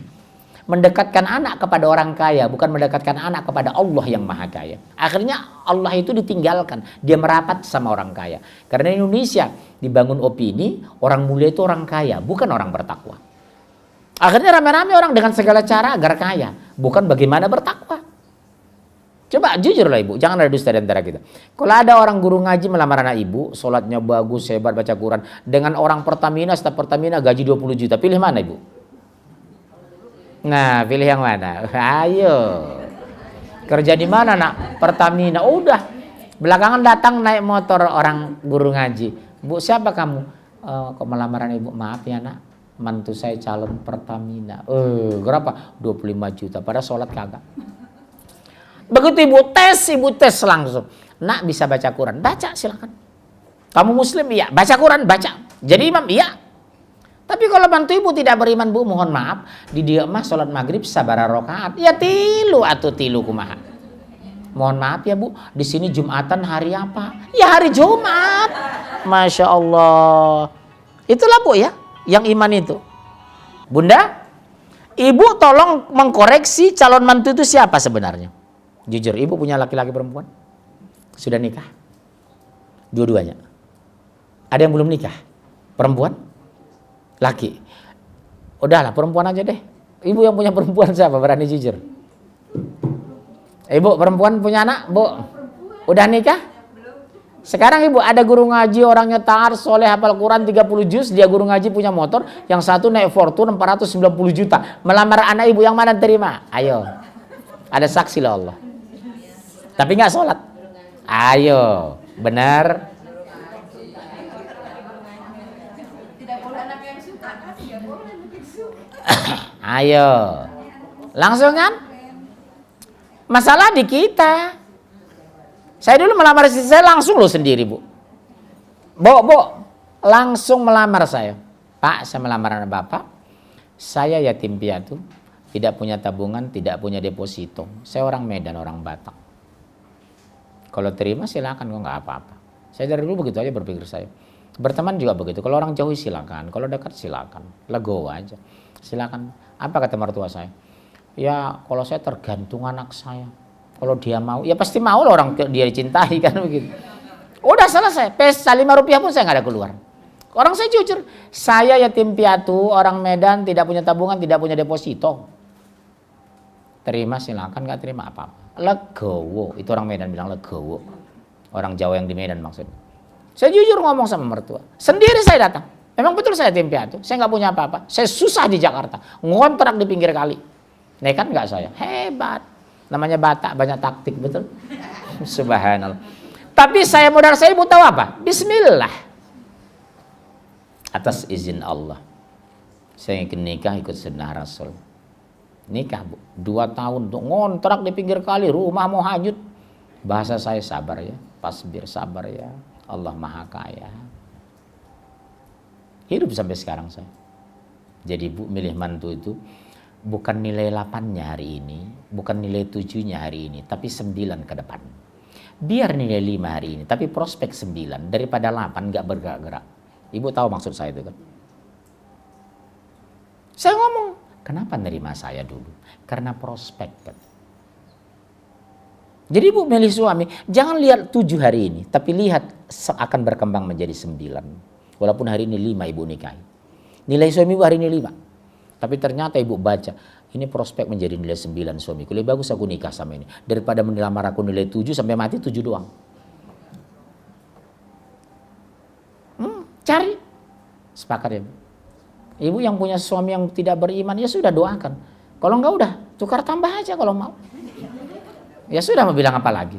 Mendekatkan anak kepada orang kaya, bukan mendekatkan anak kepada Allah yang maha kaya. Akhirnya Allah itu ditinggalkan. Dia merapat sama orang kaya. Karena Indonesia dibangun opini, orang mulia itu orang kaya, bukan orang bertakwa. Akhirnya rame-rame orang dengan segala cara agar kaya, bukan bagaimana bertakwa. Coba jujur lah ibu, jangan ada dusta di antara kita. Kalau ada orang guru ngaji melamar anak ibu, sholatnya bagus, hebat, baca Quran, dengan orang Pertamina, staf Pertamina gaji 20 juta, pilih mana ibu? Nah, pilih yang mana? Ayo. Kerja di mana nak? Pertamina. Udah. Belakangan datang naik motor orang guru ngaji. Bu, siapa kamu? Kok melamaran ibu? Maaf ya nak. Mantu saya calon Pertamina. Berapa? 25 juta. Pada sholat kagak. Begitu ibu tes langsung. Nak bisa baca Quran? Baca silakan. Kamu muslim? Iya. Baca Quran? Baca. Jadi imam? Iya. Tapi kalau bantu ibu tidak beriman bu, mohon maaf. Di dia mah sholat maghrib sabara rakaat. Ya tilu atau tilu kumaha. Mohon maaf ya bu, di sini Jumatan hari apa? Ya hari Jumat. Masya Allah. Itulah bu ya. Yang iman itu. Bunda, ibu tolong mengkoreksi calon mantu itu siapa sebenarnya? Jujur, ibu punya laki-laki perempuan? Sudah nikah? Dua-duanya? Ada yang belum nikah? Perempuan? Laki? Udahlah, perempuan aja deh. Ibu yang punya perempuan siapa? Berani jujur. Ibu perempuan punya anak? Bu? Udah nikah? Sekarang ibu ada guru ngaji orangnya taat, soleh, hafal Quran 30 juz, dia guru ngaji punya motor, yang satu naik Fortune 490 juta. Melamar anak ibu yang mana terima? Ayo. Ada saksi loh Allah. Tapi nggak sholat. Ayo, benar. Ayo. Langsung kan? Masalah di kita. Saya dulu melamar istri saya langsung loh sendiri, Bu. Bu, langsung melamar saya. Pak, saya melamar anak Bapak. Saya yatim piatu, tidak punya tabungan, tidak punya deposito. Saya orang Medan, orang Batak. Kalau terima silakan, kok nggak apa-apa. Saya dari dulu begitu aja berpikir saya. Berteman juga begitu. Kalau orang jauh silakan, kalau dekat silakan. Legowo aja. Silakan. Apa kata mertua saya? Ya, kalau saya tergantung anak saya. Kalau dia mau, ya pasti mau lah orang dia dicintai kan begitu. Udah selesai. Pesta 5 rupiah pun saya nggak ada keluar. Orang saya jujur. Saya yatim piatu, orang Medan, tidak punya tabungan, tidak punya deposito. Terima silakan, nggak terima apa-apa. Legowo. Itu orang Medan bilang legowo. Orang Jawa yang di Medan maksudnya. Saya jujur ngomong sama mertua. Sendiri saya datang. Memang betul saya yatim piatu. Saya nggak punya apa-apa. Saya susah di Jakarta. Ngontrak di pinggir kali. Nekat nggak saya? Hebat. Namanya Batak, banyak taktik, betul? Subhanallah. Tapi saya modal saya ibu tahu apa? Bismillah. Atas izin Allah. Saya ingin nikah ikut sunnah Rasul. Nikah, Bu. 2 tahun untuk ngontrak di pinggir kali, rumah mau hanyut. Bahasa saya sabar ya. Pasbir, sabar ya. Allah Maha Kaya. Hidup sampai sekarang saya. Jadi Bu milih mantu itu bukan nilai 8-nya hari ini, bukan nilai 7-nya hari ini, tapi 9 ke depan. Biar nilai 5 hari ini, tapi prospek 9 daripada 8 nggak bergerak-gerak. Ibu tahu maksud saya itu kan? Saya ngomong, kenapa nerima saya dulu? Karena prospek kan. Jadi Ibu milih suami, jangan lihat 7 hari ini, tapi lihat akan berkembang menjadi 9. Walaupun hari ini 5 Ibu nikahi. Nilai suami Ibu hari ini 5. Tapi ternyata Ibu baca, ini prospek menjadi nilai 9 suamiku. Lebih bagus aku nikah sama ini. Daripada melamar aku nilai 7 sampai mati 7 doang. Cari. Sepakat ya Bu? Ibu yang punya suami yang tidak beriman, ya sudah doakan. Kalau enggak udah, tukar tambah aja kalau mau. Ya sudah, mau bilang apa lagi.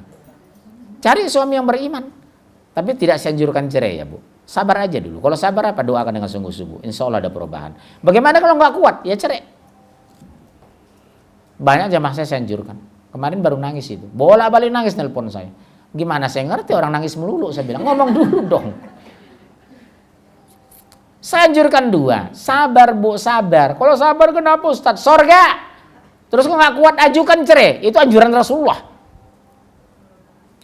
Cari suami yang beriman. Tapi tidak saya anjurkan cerai ya Bu. Sabar aja dulu. Kalau sabar apa? Doakan dengan sungguh-sungguh. Insya Allah ada perubahan. Bagaimana kalau nggak kuat? Ya cerai. Banyak jamaah saya anjurkan. Kemarin baru nangis itu. Bolak-balik nangis nelpon saya. Gimana saya ngerti orang nangis melulu? Saya bilang ngomong dulu dong. Saya anjurkan 2. Sabar Bu, sabar. Kalau sabar kenapa Ustaz? Sorga. Terus kok nggak kuat ajukan cerai. Itu anjuran Rasulullah.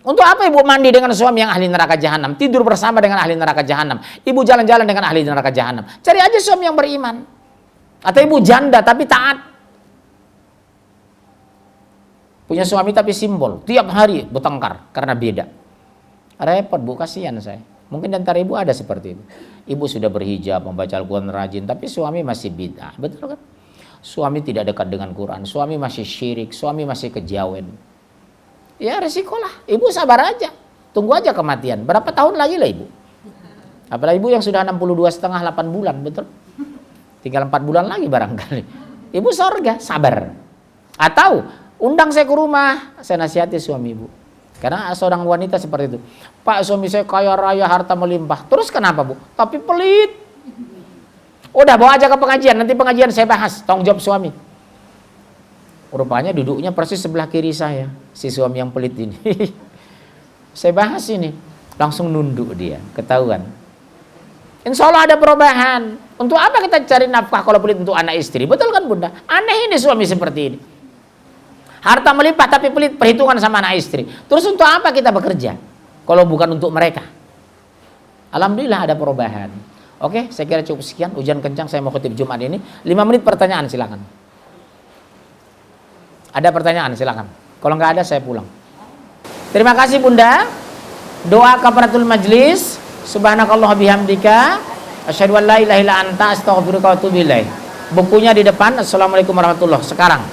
Untuk apa Ibu mandi dengan suami yang ahli neraka jahanam? Tidur bersama dengan ahli neraka jahanam. Ibu jalan-jalan dengan ahli neraka jahanam. Cari aja suami yang beriman. Atau ibu janda tapi taat. Punya suami tapi simbol. Tiap hari bertengkar karena beda. Repot Bu, kasihan saya. Mungkin di antara ibu ada seperti itu. Ibu sudah berhijab, membaca Al-Quran rajin, tapi suami masih bid'ah. Betul kan? Suami tidak dekat dengan Quran. Suami masih syirik. Suami masih kejawen. Ya resikolah, ibu sabar aja, tunggu aja kematian. Berapa tahun lagi lah ibu? Apalagi ibu yang sudah 62,5 8 bulan, betul? Tinggal 4 bulan lagi barangkali. Ibu sorga, sabar. Atau undang saya ke rumah, saya nasihati suami ibu. Karena seorang wanita seperti itu. Pak, suami saya kaya raya, harta melimpah. Terus kenapa Bu? Tapi pelit. Udah bawa aja ke pengajian, nanti pengajian saya bahas, tanggung jawab suami. Rupanya duduknya persis sebelah kiri saya, si suami yang pelit ini. Saya bahas ini, langsung nunduk dia, ketahuan. Insya Allah ada perubahan. Untuk apa kita cari nafkah kalau pelit untuk anak istri? Betul kan Bunda? Aneh ini suami seperti ini. Harta melimpah tapi pelit, perhitungan sama anak istri. Terus untuk apa kita bekerja? Kalau bukan untuk mereka. Alhamdulillah ada perubahan. Oke, saya kira cukup sekian. Hujan kencang, saya mau khutib Jumat ini. 5 menit pertanyaan silakan. Ada pertanyaan silakan. Kalau nggak ada saya pulang. Terima kasih Bunda. Doa kafaratul majlis. Subhanakallah bihamdika. Asyhadu an la ilaha illa anta astaghfiruka wa atubu ilaik. Bukunya di depan. Assalamualaikum warahmatullahi wabarakatuh. Sekarang.